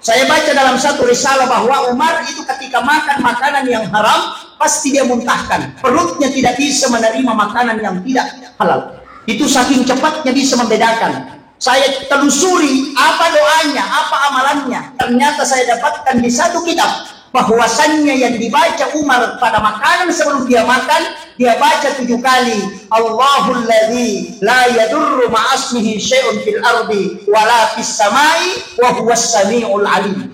Saya baca dalam satu risalah bahwa Umar itu ketika makan makanan yang haram, pasti dia muntahkan. Perutnya tidak bisa menerima makanan yang tidak halal. Itu saking cepatnya bisa membedakan. Saya telusuri apa doanya, apa amalannya. Ternyata saya dapatkan di satu kitab bahwasannya yang dibaca Umar pada makanan sebelum dia makan, dia baca 7 kali, Allahul ladzi la yadurru ma'asmihi syai'un fil ardi wala fis samai wa huwas samiul alim.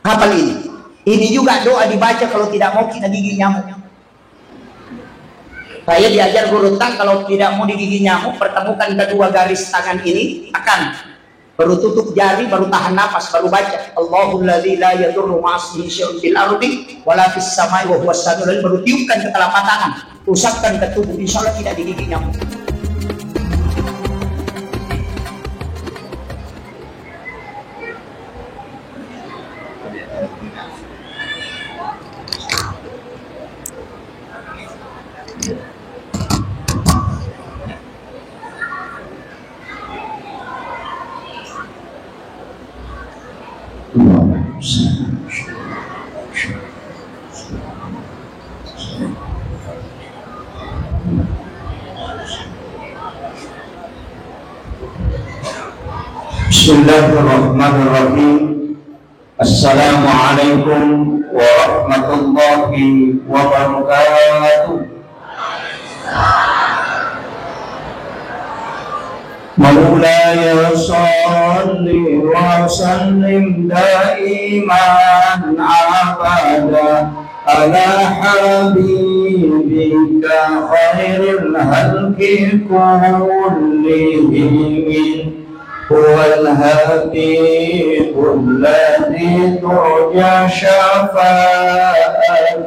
Hafal ini. Ini juga doa dibaca kalau tidak mau kena gigi nyamuk. Saya diajar guru tak, kalau tidak mau digigit nyamuk, pertemukan kedua garis tangan ini, tekan. Baru tutup jari, baru tahan nafas, baru baca. Allahul ladzi la yadurru ma'asmihi syai'un fil ardi wala fis samai wa huwas samiul alim. Baru tiupkan ke telapak tangan, usapkan ke tubuh, insyaallah tidak digigit nyamuk. Bismillahirrahmanirrahim. Assalamualaikum warahmatullahi wabarakatuh. Maulaya salli wa sallim daiman abada ala habibika khairil halqi kullihim. هو الحبيب الذي ترجى شفاعته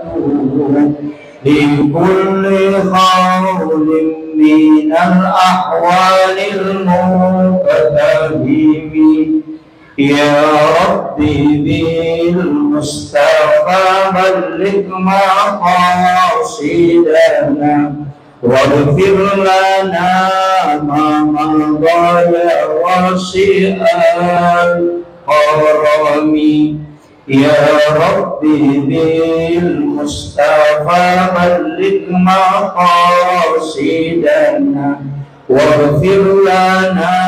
لكل خول من الأحوال المقتدم. يا ربي بالمصطفى بلغ مقاصدنا واغفر لنا ما مضى يا واسع الكرم. يا ربي بالمصطفى بلغ مقاصدنا واغفر لنا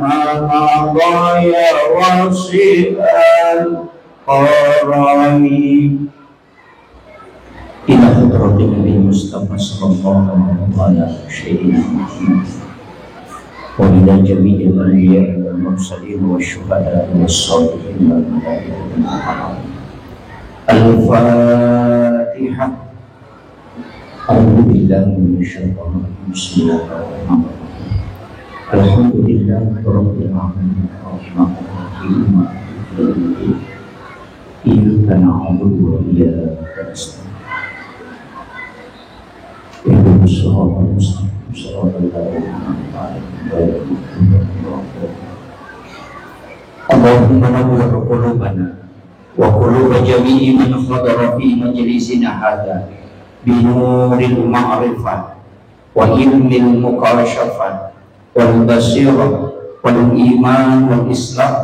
ما مضى يا واسع الكرم. إلى حضرة النبي المصطفى صلى الله عليه وسلم وإلى جميع الأنبياء والمرسلين والشهداء والصالحين والملائكة والمقربين. الفاتحة. أعوذ بالله من الشيطان الرجيم. بسم الله الرحمن الرحيم. الحمد لله رب العالمين الرحمن الرحيم مالك يوم الدين. إياك نعبد وإياك نستعين. اهدنا الصراط المستقيم صراط الذين أنعمت عليهم غير المغضوب عليهم. اللهم نور قلوبنا وقلوب جميع من حضر في مجلسنا هذا بنور المعرفة وعلم المكاشفة والبصيرة والإيمان والإسلام.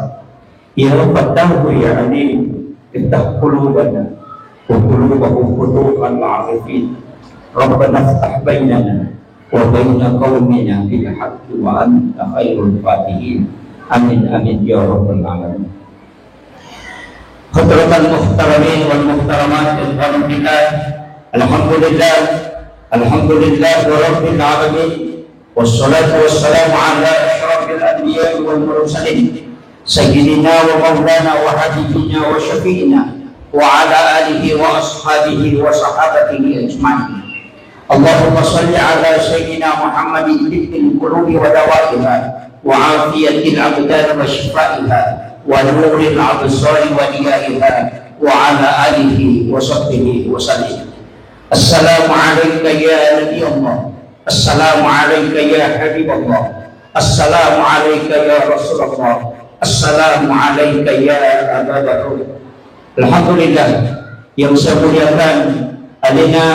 يا فتاح يا عليم افتح قلوبنا وقلوبهم فتوح العارفين. ربنا افتح بيننا وبين قومنا بالحق وأنت خير الفاتحين. آمين آمين يا رب العالمين. Hadratul muhtaramin wal muhtaramat alhamdulillah alhamdulillah alhamdulillah rabbil alamin wassalatu wassalamu ala asyrafil anbiya wal mursalin sayyidina wa maulana wa habibina wa syafi'ina wa ala alihi wa ashabihi wa sahabatihi ajma'in. Allahumma salli ala sayyidina Muhammadin tibbil qulubi wa dawaiha wa afiyatil abdan wa shifaiha wa nuril absari wa diyaiha wa ala alihi wa sahbihi wa sallim. Assalamu alayka ya Nabi Allah. Assalamu alayka ya Habib Allah. Assalamu alayka ya Rasulullah. Assalamu alayka ya Abu Bakar. Alhamdulillah yang saya muliakan adanya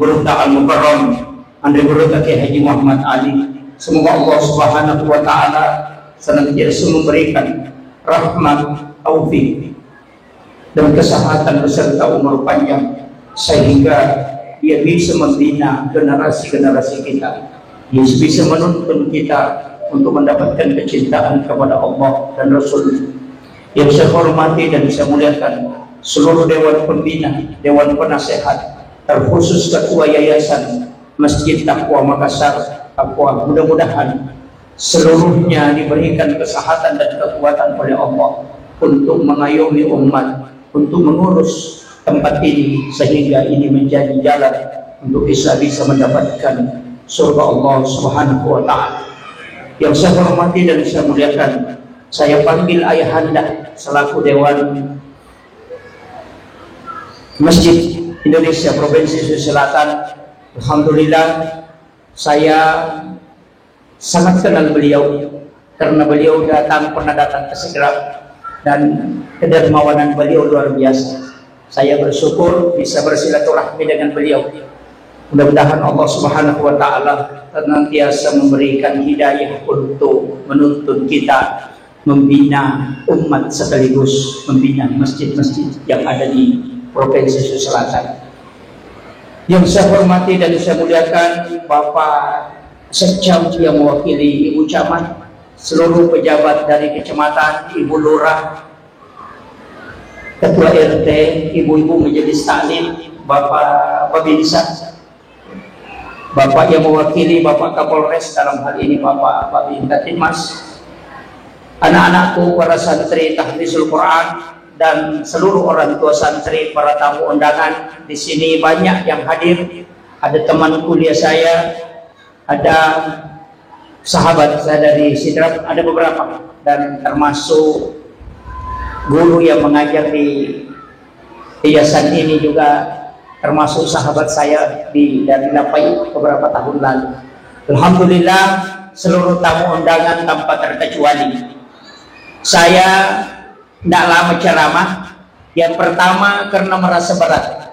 Guru Ta'al Mukarram Andri Guru Taki Haji Muhammad Ali. Semoga Allah Subhanahu wa Ta'ala senantiasa memberikan rahmat, taufik, dan kesehatan beserta umur panjang, sehingga dia bisa membina generasi-generasi kita, dia bisa menuntun kita untuk mendapatkan kecintaan kepada Allah dan Rasul. Yang saya hormati dan saya muliakan seluruh dewan pembina, dewan penasehat, terkhusus ketua yayasan Masjid Taqwa Makassar, Taqwa, mudah-mudahan seluruhnya diberikan kesehatan dan kekuatan oleh Allah untuk mengayomi umat, untuk mengurus tempat ini sehingga ini menjadi jalan untuk bisa mendapatkan surga Allah Subhanahu wa Ta'ala. Yang saya hormati dan saya muliakan, saya panggil ayahanda selaku Dewan Masjid Indonesia Provinsi Sulawesi Selatan. Alhamdulillah, saya sangat kenal beliau karena beliau pernah datang ke Segerap, dan kedermawanan beliau luar biasa. Saya bersyukur bisa bersilaturahmi dengan beliau. Mudah-mudahan Allah Subhanahu wa Ta'ala senantiasa memberikan hidayah untuk menuntun kita membina umat sekaligus membina masjid-masjid yang ada di Provinsi Sulawesi Selatan. Yang saya hormati dan saya muliakan Bapak Sekcam yang mewakili Ibu Camat, seluruh pejabat dari kecamatan, Ibu Lurah, Ketua RT, Ibu-ibu Majelis Taklim, Bapak Babinsa, Bapak yang mewakili Bapak Kapolres, dalam hal ini Bapak Babin Katimas, anak-anakku, para santri tahfizul Quran, dan seluruh orang tua santri, para tamu undangan. Di sini banyak yang hadir. Ada teman kuliah saya, ada sahabat saya dari Sidrap, ada beberapa, dan termasuk guru yang mengajar di yayasan ini juga termasuk sahabat saya dari Lapai beberapa tahun lalu. Alhamdulillah, seluruh tamu undangan tanpa terkecuali. Saya tidak lama ceramah. Yang pertama karena merasa berat.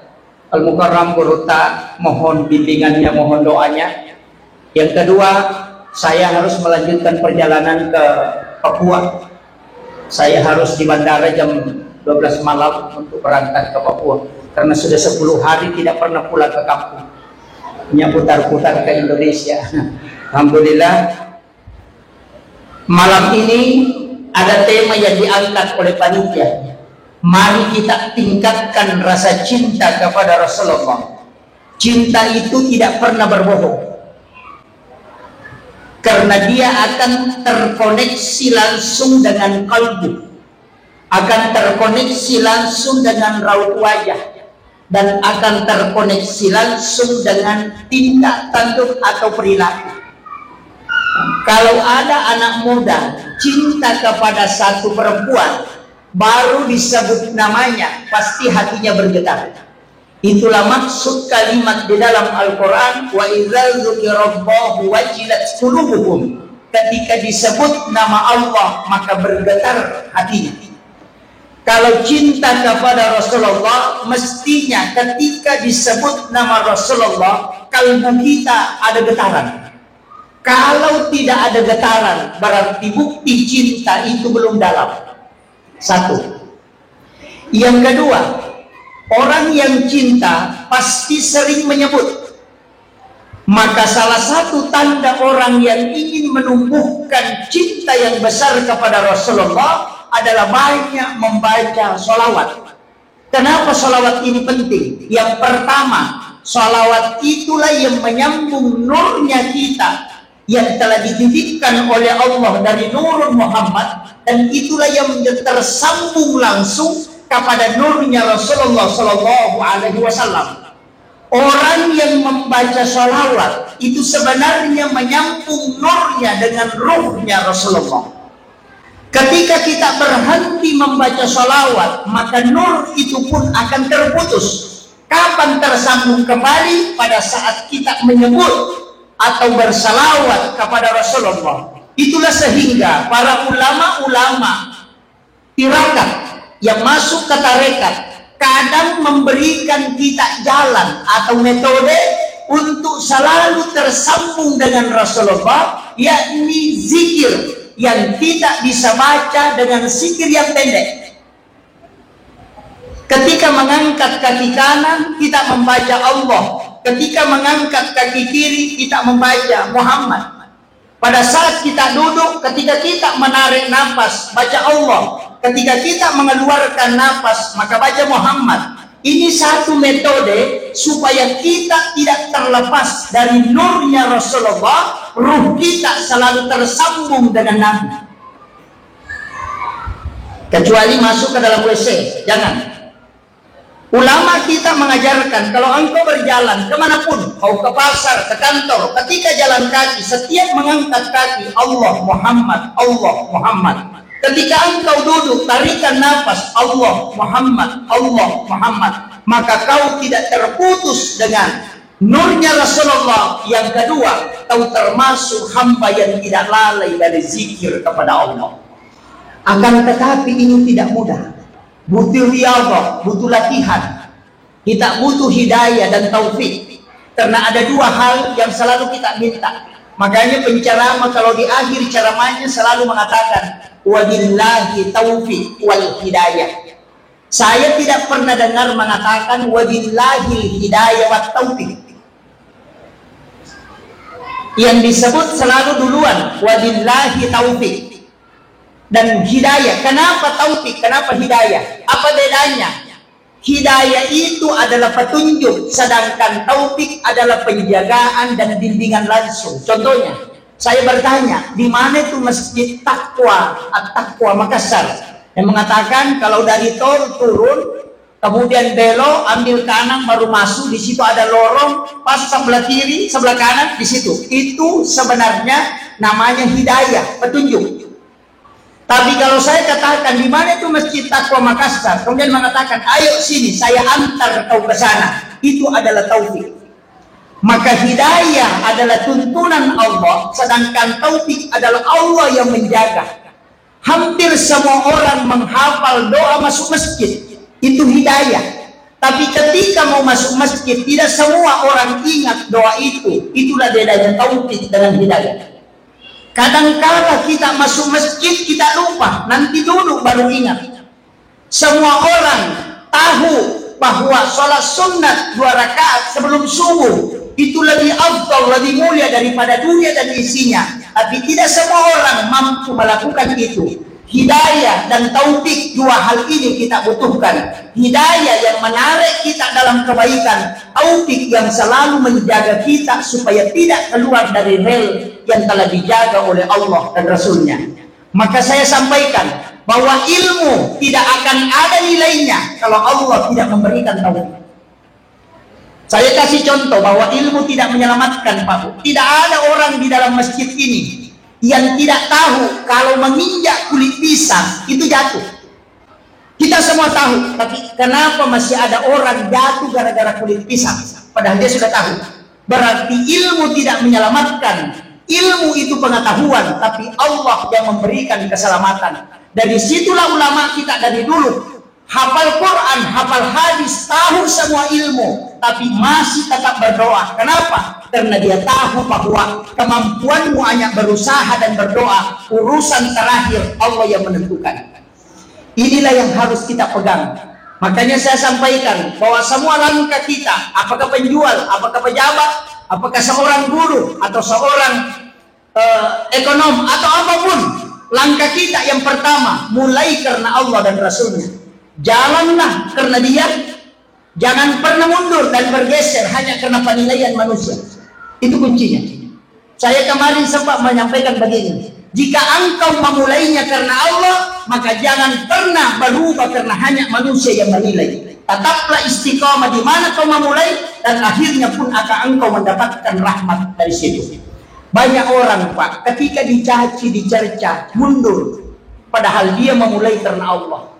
Al-Mukarram Buruta, mohon bimbingannya, mohon doanya. Yang kedua, saya harus melanjutkan perjalanan ke Papua. Saya harus di bandara jam 12 malam untuk berangkat ke Papua, karena sudah 10 hari tidak pernah pulang ke kampung, hanya putar-putar ke Indonesia. Alhamdulillah, malam ini ada tema yang diangkat oleh panitia. Mari kita tingkatkan rasa cinta kepada Rasulullah. Cinta itu tidak pernah berbohong, karena dia akan terkoneksi langsung dengan kalbu, akan terkoneksi langsung dengan raut wajah, dan akan terkoneksi langsung dengan tindak tanduk atau perilaku. Kalau ada anak muda cinta kepada satu perempuan, baru disebut namanya, pasti hatinya bergetar. Itulah maksud kalimat di dalam Al-Quran, wa idza dzukirallahu wajilat qulubuhum. Ketika disebut nama Allah, maka bergetar hatinya. Kalau cinta kepada Rasulullah, mestinya ketika disebut nama Rasulullah, kalbu kita ada getaran. Kalau tidak ada getaran, berarti bukti cinta itu belum dalam. Satu. Yang kedua, orang yang cinta pasti sering menyebut. Maka salah satu tanda orang yang ingin menumbuhkan cinta yang besar kepada Rasulullah adalah banyak membaca sholawat. Kenapa sholawat ini penting? Yang pertama, sholawat itulah yang menyambung nurnya kita yang telah dititipkan oleh Allah dari Nurul Muhammad, dan itulah yang tersambung langsung kepada nurnya Rasulullah Sallallahu Alaihi Wasallam. Orang yang membaca sholawat itu sebenarnya menyambung nurnya dengan ruhnya Rasulullah. Ketika kita berhenti membaca sholawat, maka nur itu pun akan terputus. Kapan tersambung kembali? Pada saat kita menyebut atau bersalawat kepada Rasulullah. Itulah sehingga para ulama-ulama tirakat yang masuk ke tarekat kadang memberikan kita jalan atau metode untuk selalu tersambung dengan Rasulullah, yakni zikir yang tidak bisa baca dengan zikir yang pendek. Ketika mengangkat kaki kanan, kita membaca Allah. Ketika mengangkat kaki kiri, kita membaca Muhammad. Pada saat kita duduk, ketika kita menarik nafas, baca Allah. Ketika kita mengeluarkan nafas, maka baca Muhammad. Ini satu metode supaya kita tidak terlepas dari nurnya Rasulullah. Ruh kita selalu tersambung dengan Nabi. Kecuali masuk ke dalam WC, jangan. Ulama kita mengajarkan kalau engkau berjalan kemanapun, mau ke pasar, ke kantor, ketika jalan kaki, setiap mengangkat kaki, Allah Muhammad, Allah Muhammad. Ketika engkau duduk, tarikan nafas, Allah Muhammad, Allah Muhammad. Maka kau tidak terputus dengan nurnya Rasulullah. Yang kedua, kau termasuk hamba yang tidak lalai dari zikir kepada Allah. Akan tetapi ini tidak mudah. Butuh riyadhah, butuh latihan. Kita butuh hidayah dan taufik. Karena ada dua hal yang selalu kita minta. Makanya penceramah kalau di akhir ceramahnya selalu mengatakan wabillahi taufik wal hidayah. Saya tidak pernah dengar mengatakan wabillahi hidayah wat taufik. Yang disebut selalu duluan wabillahi taufik dan hidayah. Kenapa taufik? Kenapa hidayah? Apa bedanya? Hidayah itu adalah petunjuk, sedangkan taufik adalah penjagaan dan bimbingan langsung. Contohnya, saya bertanya, di mana itu Masjid Taqwa, At-Taqwa Makassar, yang mengatakan kalau dari tol turun, kemudian belok, ambil kanan, baru masuk, di situ ada lorong, pas sebelah kiri, sebelah kanan, di situ. Itu sebenarnya namanya hidayah, petunjuk. Tapi kalau saya katakan di mana itu Masjid Taqwa Makassar, kemudian mengatakan ayo sini saya antar kau ke sana, itu adalah taufik. Maka hidayah adalah tuntunan Allah, sedangkan taufik adalah Allah yang menjaga. Hampir semua orang menghafal doa masuk masjid, itu hidayah. Tapi ketika mau masuk masjid, tidak semua orang ingat doa itu. Itulah bedanya taufik dengan hidayah. Kadang-kala kita masuk masjid, kita lupa, nanti dulu baru ingat. Semua orang tahu bahwa sholat sunat 2 rakaat sebelum subuh itu lebih afdal, lebih mulia daripada dunia dan isinya. Tapi tidak semua orang mampu melakukan itu. Hidayah dan taufik, dua hal ini kita butuhkan. Hidayah yang menarik kita dalam kebaikan, taufik yang selalu menjaga kita supaya tidak keluar dari rel yang telah dijaga oleh Allah dan Rasulnya. Maka saya sampaikan bahwa ilmu tidak akan ada nilainya kalau Allah tidak memberikan taufik. Saya kasih contoh bahwa ilmu tidak menyelamatkan, Pak Bu. Tidak ada orang di dalam masjid ini yang tidak tahu kalau menginjak kulit pisang itu jatuh. Kita semua tahu, tapi kenapa masih ada orang jatuh gara-gara kulit pisang? Padahal dia sudah tahu. Berarti ilmu tidak menyelamatkan. Ilmu itu pengetahuan, tapi Allah yang memberikan keselamatan. Dari situlah ulama kita dari dulu hafal Quran, hafal hadis, tahu semua ilmu, tapi masih tetap berdoa. Kenapa? Karena dia tahu bahwa kemampuanmu hanya berusaha dan berdoa. Urusan terakhir Allah yang menentukan. Inilah yang harus kita pegang. Makanya saya sampaikan bahwa semua langkah kita, apakah penjual, apakah pejabat, apakah seorang guru atau seorang ekonom atau apapun, langkah kita yang pertama mulai karena Allah dan Rasulnya. Jalanlah karena dia. Jangan pernah mundur dan bergeser hanya karena penilaian manusia. Itu kuncinya. Saya kemarin sempat menyampaikan begini, jika engkau memulainya karena Allah, maka jangan pernah berubah karena hanya manusia yang menilai. Tetaplah istiqamah di mana kau memulai, dan akhirnya pun akan engkau mendapatkan rahmat dari situ. Banyak orang, Pak, ketika dicaci, dicerca, mundur, padahal dia memulai karena Allah.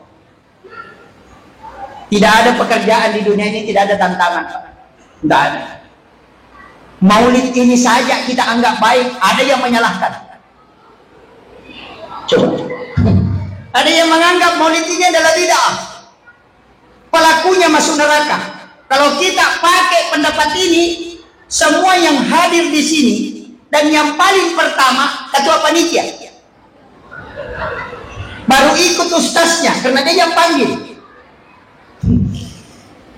Tidak ada pekerjaan di dunia ini tidak ada tantangan, Pak. Tidak ada. Maulid ini saja kita anggap baik, ada yang menyalahkan. Coba. Ada yang menganggap maulid ini adalah bid'ah. Pelakunya masuk neraka. Kalau kita pakai pendapat ini, semua yang hadir di sini dan yang paling pertama ketua panitia, baru ikut ustaznya karena dia yang panggil.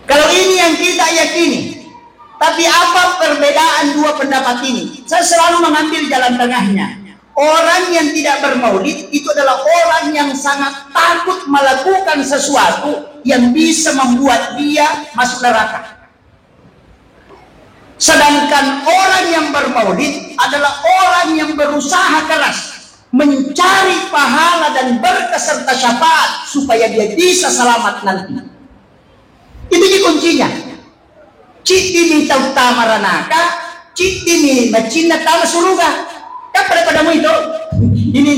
Kalau ini yang kita yakini. Tapi apa perbedaan dua pendapat ini? Saya selalu mengambil jalan tengahnya. Orang yang tidak bermaulid itu adalah orang yang sangat takut melakukan sesuatu yang bisa membuat dia masuk neraka. Sedangkan orang yang bermaulid adalah orang yang berusaha keras mencari pahala dan berkah serta syafaat supaya dia bisa selamat nanti. Itu kuncinya. Citi tahu tamaranaka, citi macina tahu surga. Kan padamu itu. Ini.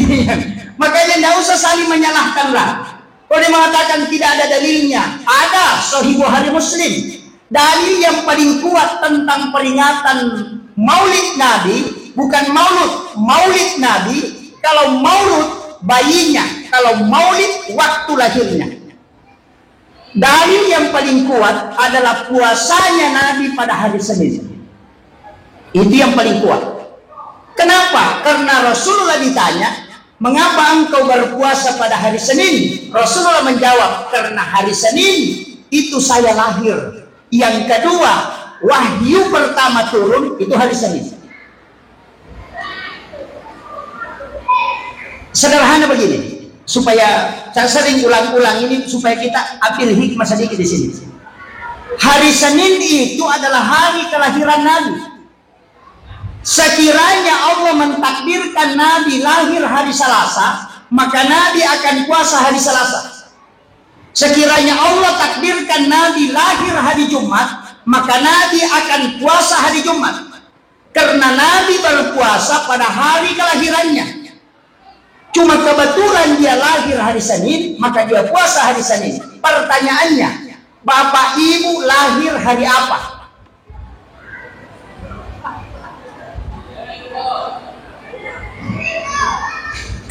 Makanya tidak usah saling menyalahkanlah. Kalau dia mengatakan tidak ada dalilnya, ada Sahih Bukhari Muslim. Dalil yang paling kuat tentang peringatan Maulid Nabi bukan Maulid Nabi. Kalau Maulud bayinya, kalau Maulid waktu lahirnya. Dalil yang paling kuat adalah puasanya Nabi pada hari Senin. Itu yang paling kuat. Kenapa? Karena Rasulullah ditanya, mengapa engkau berpuasa pada hari Senin? Rasulullah menjawab, karena hari Senin itu saya lahir. Yang kedua, wahyu pertama turun itu hari Senin. Sederhana begini, supaya saya sering ulang-ulang ini supaya kita ambil hikmah sedikit di sini. Hari Senin itu adalah hari kelahiran Nabi. Sekiranya Allah mentakdirkan Nabi lahir hari Selasa, maka Nabi akan puasa hari Selasa. Sekiranya Allah takdirkan Nabi lahir hari Jumat, maka Nabi akan puasa hari Jumat. Karena Nabi berpuasa pada hari kelahirannya. Cuma kebetulan dia lahir hari Senin, maka dia puasa hari Senin. Pertanyaannya, Bapak Ibu lahir hari apa?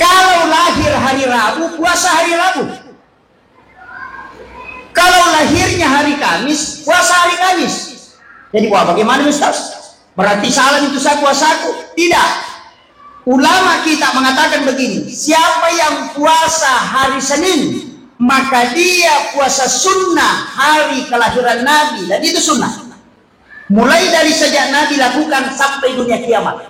Kalau lahir hari Rabu, puasa hari Rabu. Kalau lahirnya hari Kamis, puasa hari Kamis. Jadi bagaimana Ustaz? Berarti salah itu saya puasaku? Tidak. Ulama kita mengatakan begini, siapa yang puasa hari Senin, maka dia puasa sunnah hari kelahiran Nabi. Dan itu sunnah. Mulai dari sejak Nabi lakukan sampai dunia kiamat.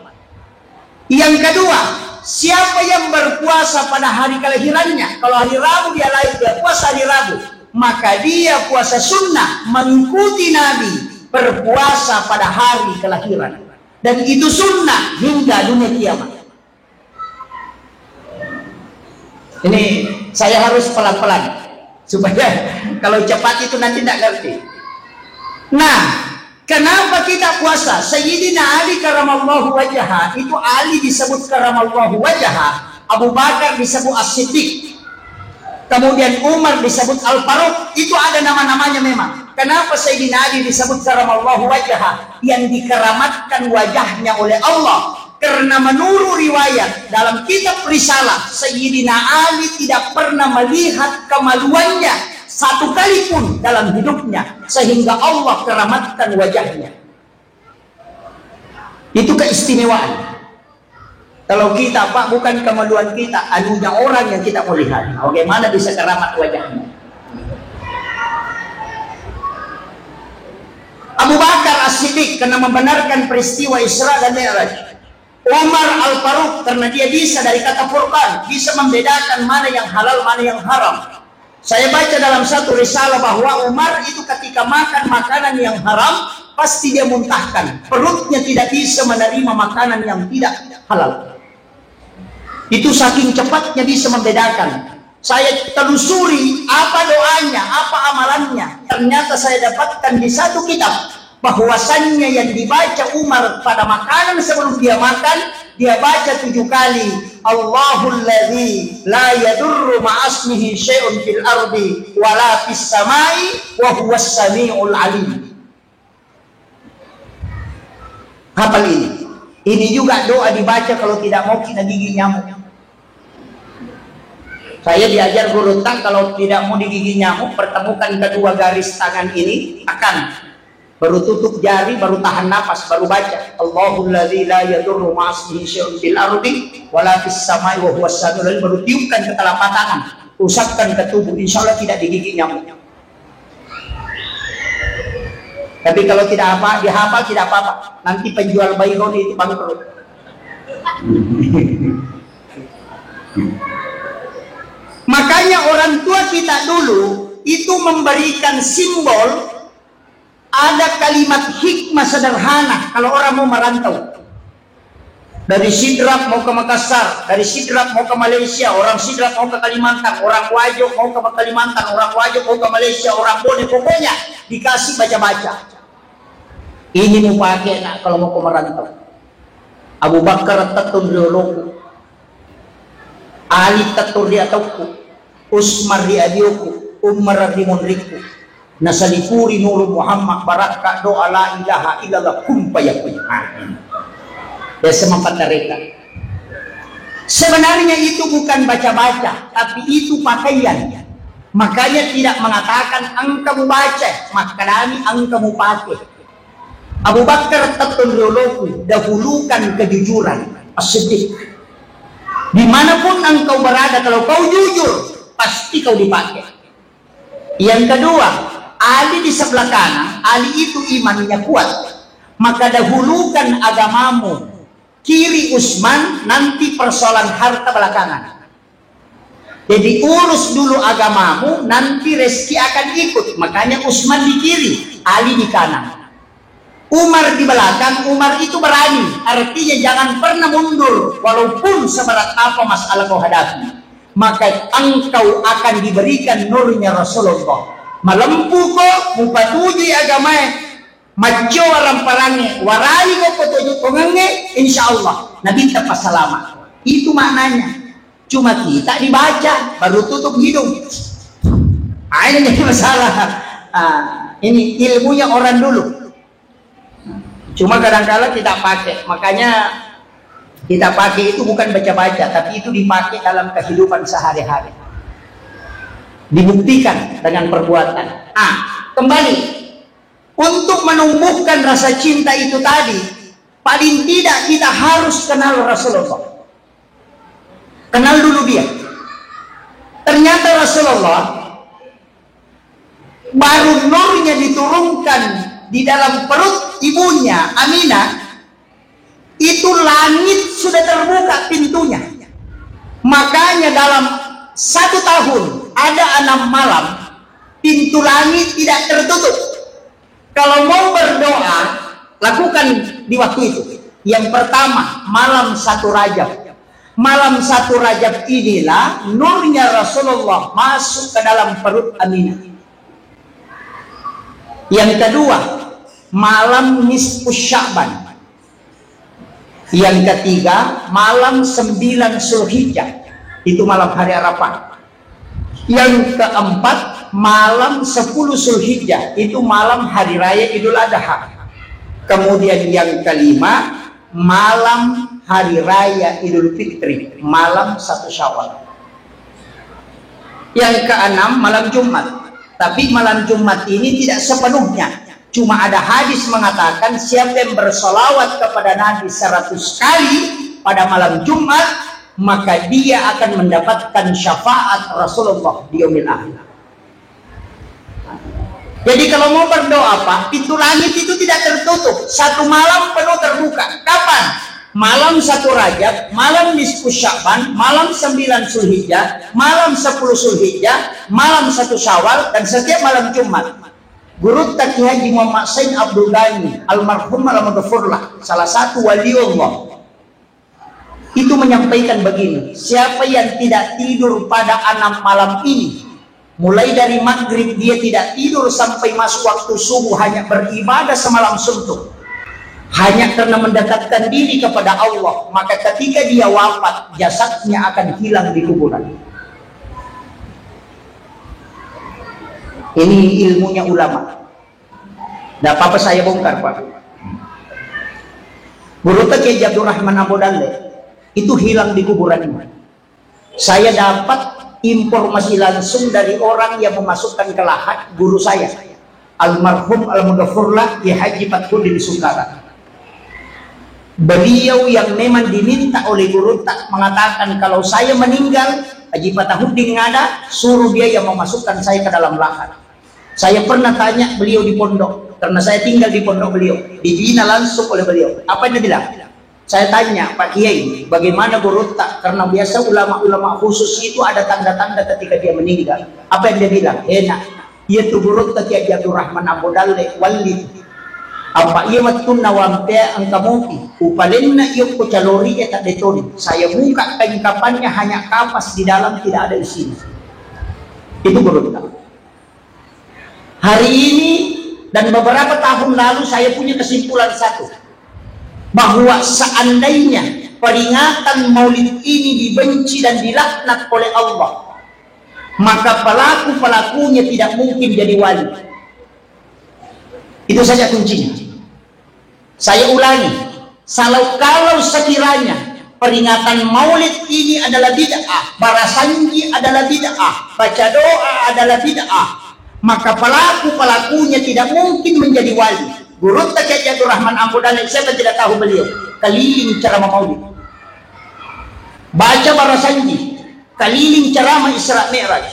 Yang kedua, siapa yang berpuasa pada hari kelahirannya, kalau hari Rabu dia lahir, dia puasa hari Rabu, maka dia puasa sunnah mengikuti Nabi berpuasa pada hari kelahiran. Dan itu sunnah hingga dunia kiamat. Ini saya harus pelan-pelan supaya kalau cepat itu nanti tidak ngerti. Nah, kenapa kita puasa? Sayyidina Ali karamallahu wajhah, itu Ali disebut karamallahu wajhah, Abu Bakar disebut As-Siddiq, kemudian Umar disebut Al-Faruq. Itu ada nama-namanya memang. Kenapa Sayyidina Ali disebut karamallahu wajhah, yang dikeramatkan wajahnya oleh Allah? Karena menurut riwayat dalam kitab Risalah, Sayyidina Ali tidak pernah melihat kemaluannya satu kali pun dalam hidupnya, sehingga Allah keramatkan wajahnya. Itu keistimewaan. Kalau kita, Pak, bukan kemaluan kita, anunya orang yang kita mau lihat. Bagaimana bisa keramat wajahnya? Abu Bakar As-Siddiq karena membenarkan peristiwa Isra dan Mi'raj. Umar Al-Faruq karena dia bisa dari kata Furqan, bisa membedakan mana yang halal, mana yang haram. Saya baca dalam satu risalah bahwa Umar itu ketika makan makanan yang haram, pasti dia muntahkan. Perutnya tidak bisa menerima makanan yang tidak halal. Itu saking cepatnya bisa membedakan. Saya telusuri apa doanya, apa amalannya. Ternyata saya dapatkan di satu kitab bahwasannya yang dibaca Umar pada makanan sebelum dia makan, dia baca 7 kali, Allahul ladzi la yadurru ma'asmihi syai'un fil ardi wala fis samai wa huwas samiul alim. Hafal ini. Ini juga doa dibaca kalau tidak mau kena gigi nyamuk. Saya diajar guru tak, kalau tidak mau digigit nyamuk, pertemukan kedua garis tangan ini, tekan. Baru tutup jari, baru tahan napas, baru baca Allahul ladzi la yadurru ma'asmihi syai'un fil ardi wala fis samai wa huwas samiul alim. Baru tiupkan ke telapak tangan, usapkan ke tubuh, insyaallah tidak digigit nyamuk. Tapi kalau tidak apa, dihafal tidak apa-apa. Nanti penjual Bayroni itu bangkrut. Makanya orang tua kita dulu itu memberikan simbol, ada kalimat hikmah sederhana kalau orang mau merantau. Dari Sidrap mau ke Makassar, dari Sidrap mau ke Malaysia, orang Sidrap mau ke Kalimantan, orang Wajo mau ke Kalimantan, orang Wajo mau ke Malaysia, orang Bone, pokoknya dikasih baca-baca. Ini mau pakai nak kalau mau ke merantau. Abu Bakar tatun rioloku, Ali tatur di atauku, Usmar di adioku, Umar di monriku, nasalipuri nuru Muhammad baraka doa la ilaha illallah kumpayakun. Ya semampat mereka. Sebenarnya itu bukan baca-baca, tapi itu pakaian. Makanya tidak mengatakan engkau baca, maknanya engkau pakai. Abu Bakar tatun rioloku, dahulukan kejujuran, as-siddiq. Dimanapun engkau berada, kalau kau jujur, pasti kau dipakai. Yang kedua, Ali di sebelah kanan, Ali itu imannya kuat. Maka dahulukan agamamu. Kiri Utsman, nanti persoalan harta belakangan. Jadi urus dulu agamamu, nanti rezeki akan ikut. Makanya Utsman di kiri, Ali di kanan. Umar di belakang, Umar itu berani. Artinya jangan pernah mundur, walaupun seberat apa masalah kau hadapi. Maka engkau akan diberikan nurnya Rasulullah. Malempu ko, mupatuji agama. Majo orang perangi, warali ko petunjuk pengange, insya Allah Nabi tepat selamat. Itu maknanya. Cuma kita dibaca, baru tutup hidung. Ini jadi masalah. Ini ilmunya orang dulu. Cuma kadang-kadang kita pakai. Makanya kita pakai itu bukan baca-baca, tapi itu dipakai dalam kehidupan sehari-hari. Dibuktikan dengan perbuatan. Kembali. Untuk menumbuhkan rasa cinta itu tadi, paling tidak kita harus kenal Rasulullah. Kenal dulu dia. Ternyata Rasulullah baru nurnya diturunkan di dalam perut ibunya Aminah, itu langit sudah terbuka pintunya. Makanya dalam 1 tahun ada 6 malam pintu langit tidak tertutup. Kalau mau berdoa, lakukan di waktu itu. Yang pertama, malam 1 Rajab. Malam 1 Rajab inilah nurnya Rasulullah masuk ke dalam perut Aminah. Yang kedua, malam nisfu Sya'ban. Yang ketiga, malam 9 Zulhijjah. Itu malam hari Arafah. Yang keempat, malam 10 Zulhijjah, itu malam hari raya Idul Adha. Kemudian yang kelima, malam hari raya Idul Fitri, malam 1 Syawal. Yang keenam, malam Jumat. Tapi malam Jumat ini tidak sepenuhnya. Cuma ada hadis mengatakan siapa yang bersolawat kepada Nabi 100 kali pada malam Jumat, maka dia akan mendapatkan syafaat Rasulullah di yaumil akhir. Jadi kalau mau berdoa Pak, pintu langit itu tidak tertutup. 1 malam penuh terbuka. Kapan? Malam 1 Rajab, malam nisfu Sya'ban, malam 9 Zulhijjah, malam 10 Zulhijjah, malam 1 Syawal, dan setiap malam Jumat. Guru Taki Haji Muhammad Sain Abdul Ghani almarhum al-Maghfurlah, salah satu waliullah, itu menyampaikan begini: siapa yang tidak tidur pada 6 malam ini, mulai dari maghrib dia tidak tidur sampai masuk waktu subuh, hanya beribadah semalam suntuk, hanya karena mendekatkan diri kepada Allah, maka ketika dia wafat, jasadnya akan hilang di kuburan. Ini ilmunya ulama. Tidak apa-apa saya bongkar Pak. Guru Taki Abdul Rahman Abu Dalle itu hilang di kuburannya. Saya dapat informasi langsung dari orang yang memasukkan ke lahat guru saya, almarhum al-Mughfurlah Ki Haji Fathuddin Sukara. Beliau yang memang diminta oleh guru tak mengatakan kalau saya meninggal, Haji Fathuddin ngada, suruh dia yang memasukkan saya ke dalam lahat. Saya pernah tanya beliau di pondok, karena saya tinggal di pondok beliau, dibina langsung oleh beliau. Apa yang dia bilang? Saya tanya, Pak Kiai, bagaimana Gorontalo? Karena biasa ulama-ulama khusus itu ada tanda-tanda ketika dia meninggal. Apa yang dia bilang? Enak. Ia tu Gorontalo Kiai Abdul Rahman Abu Dalle Walid. Apa ia matun nawampe ang kamuti? Upalin na iyo ko calori eta deton. Saya buka kainkapannya hanya kapas di dalam, tidak ada di sini. Itu Gorontalo. Hari ini dan beberapa tahun lalu saya punya kesimpulan satu, bahwa seandainya peringatan Maulid ini dibenci dan dilaknat oleh Allah, maka pelaku-pelakunya tidak mungkin jadi wali. Itu saja kuncinya. Saya ulangi, kalau sekiranya peringatan Maulid ini adalah bid'ah, barasanji adalah bid'ah, baca doa adalah bid'ah, maka pelaku-pelakunya tidak mungkin menjadi wali. Guru Kiai Abdul Rahman Abu Dalle, saya tidak tahu beliau, keliling ceramah Maulid, baca barasanji, keliling ceramah Isra Mi'raj.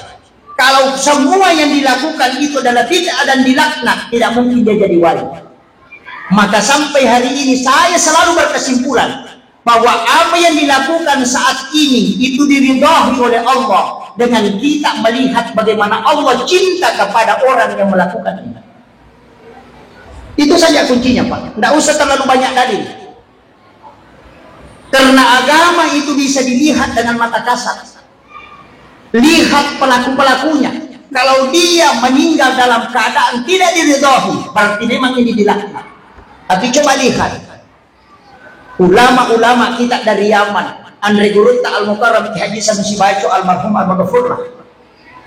Kalau semua yang dilakukan itu adalah bid'ah dan dilaknat, tidak mungkin dia jadi wali. Maka sampai hari ini saya selalu berkesimpulan bahwa apa yang dilakukan saat ini itu diridhai oleh Allah dengan kita melihat bagaimana Allah cinta kepada orang yang melakukan ini. Itu saja kuncinya, Pak. Tidak usah terlalu banyak dalil. Karena agama itu bisa dilihat dengan mata kasar. Lihat pelaku-pelakunya. Kalau dia meninggal dalam keadaan tidak diridhai, berarti memang ini dilaknat. Tapi coba lihat ulama-ulama kita dari Yaman, Andre Gurutta Al-Mukarram, Haji Sanusi Baco, almarhum al-Maghfurlah,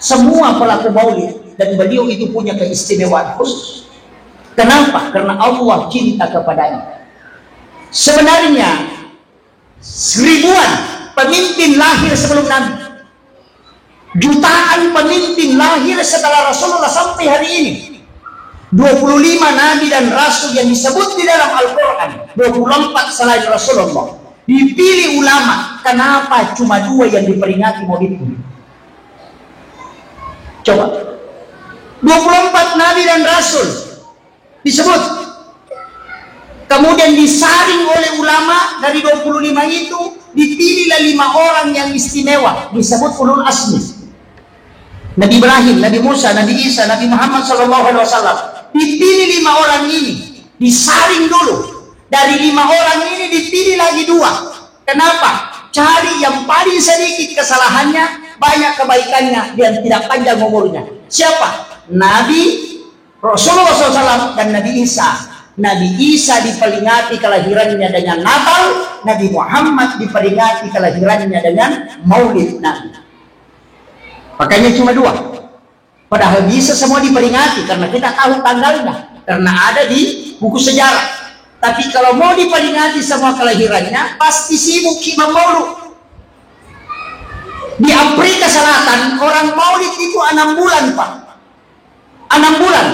semua pelaku Maulid, dan beliau itu punya keistimewaan khusus. Kenapa? Karena Allah cinta kepadanya. Sebenarnya ribuan pemimpin lahir sebelum Nabi, jutaan pemimpin lahir setelah Rasulullah sampai hari ini. 25 Nabi dan Rasul yang disebut di dalam Al-Quran, 24 selain Rasulullah. Dipilih ulama, kenapa cuma 2 yang diperingati Maulid ini? Coba, 24 Nabi dan Rasul disebut, kemudian disaring oleh ulama. Dari 25 itu dipilihlah 5 orang yang istimewa, disebut ulul asmi. Nabi Ibrahim, Nabi Musa, Nabi Isa, Nabi Muhammad SAW. Dipilih 5 orang ini, disaring dulu. Dari 5 orang ini dipilih lagi 2. Kenapa? Cari yang paling sedikit kesalahannya, banyak kebaikannya, dan tidak panjang umurnya. Siapa? Nabi Rasulullah SAW dan Nabi Isa. Nabi Isa diperingati kelahirannya dengan Natal, Nabi Muhammad diperingati kelahirannya dengan Maulid Nabi. Makanya cuma 2. Padahal bisa semua diperingati karena kita tahu tanggalnya, karena ada di buku sejarah. Tapi kalau mau diperingati semua kelahirannya, pasti sibuk Imam Maulud. Di Afrika Selatan orang Maulid itu 6 bulan, Pak. 6 bulan.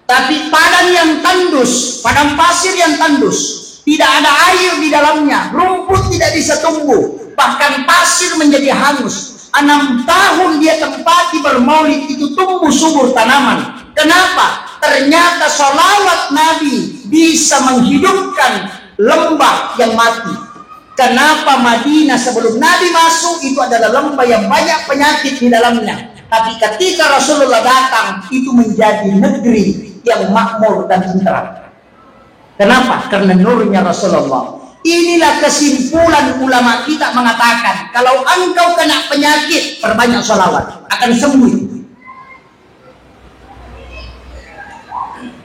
Tapi padang yang tandus, padang pasir yang tandus, tidak ada air di dalamnya, rumput tidak bisa tumbuh, bahkan pasir menjadi hangus. 6 tahun dia tempati bermaulid, itu tumbuh subur tanaman. Kenapa? Ternyata sholawat Nabi bisa menghidupkan lembah yang mati. Kenapa Madinah sebelum Nabi masuk itu adalah lembah yang banyak penyakit di dalamnya, tapi ketika Rasulullah datang itu menjadi negeri yang makmur dan tentram. Kenapa? Karena nurnya Rasulullah. Inilah kesimpulan ulama kita mengatakan, kalau engkau kena penyakit, perbanyak sholawat, akan sembuh.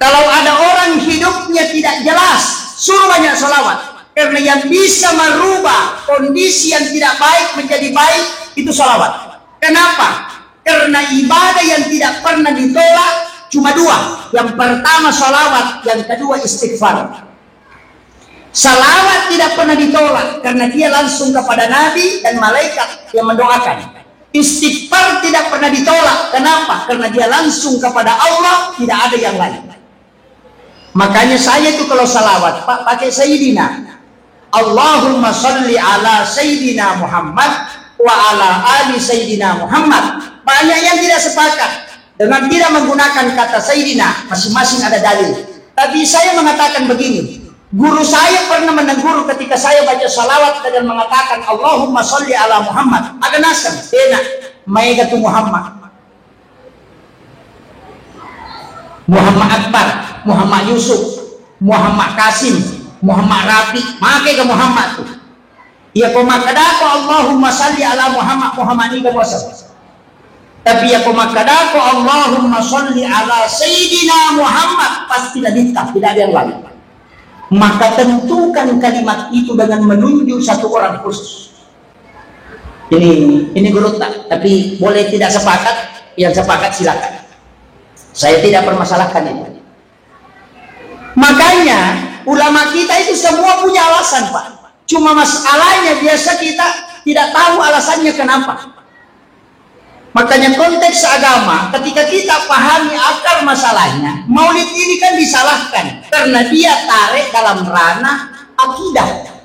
Kalau ada orang hidupnya tidak jelas, suruh banyak sholawat. Karena yang bisa merubah kondisi yang tidak baik menjadi baik, itu sholawat. Kenapa? Karena ibadah yang tidak pernah ditolak cuma 2. Yang pertama sholawat, yang kedua istighfar. Salawat tidak pernah ditolak karena dia langsung kepada Nabi dan malaikat yang mendoakan. Istighfar tidak pernah ditolak. Kenapa? Karena dia langsung kepada Allah, tidak ada yang lain. Makanya saya itu kalau salawat, Pak, pakai Sayyidina. Allahumma salli ala Sayyidina Muhammad wa ala ali Sayyidina Muhammad. Banyak yang tidak sepakat. dengan tidak menggunakan kata Sayyidina, masing-masing ada dalil. Tapi saya mengatakan begini, guru saya pernah menegur ketika saya baca salawat dengan mengatakan Allahumma sholli ala Muhammad. Ada nasan, enak, maigatu Muhammad, Muhammad Akbar, Muhammad Yusuf, Muhammad Kasim, Muhammad Rafi, make ke Muhammad tu. Ya ko makada ko Allahumma sholli ala Muhammad, Muhammad ni ka puasa. Tapi ya ko makada ko Allahumma sholli ala Sayyidina Muhammad, pasti tidak ada yang lain. Maka tentukan kalimat itu dengan menunjuk satu orang khusus. Ini guru tak, tapi boleh tidak sepakat, yang sepakat silakan. Saya tidak permasalahkan itu. Makanya ulama kita itu semua punya alasan, Pak. Cuma masalahnya biasa kita tidak tahu alasannya kenapa. Makanya konteks agama, ketika kita pahami akar masalahnya, maulid ini kan disalahkan karena dia tarik dalam ranah akidah.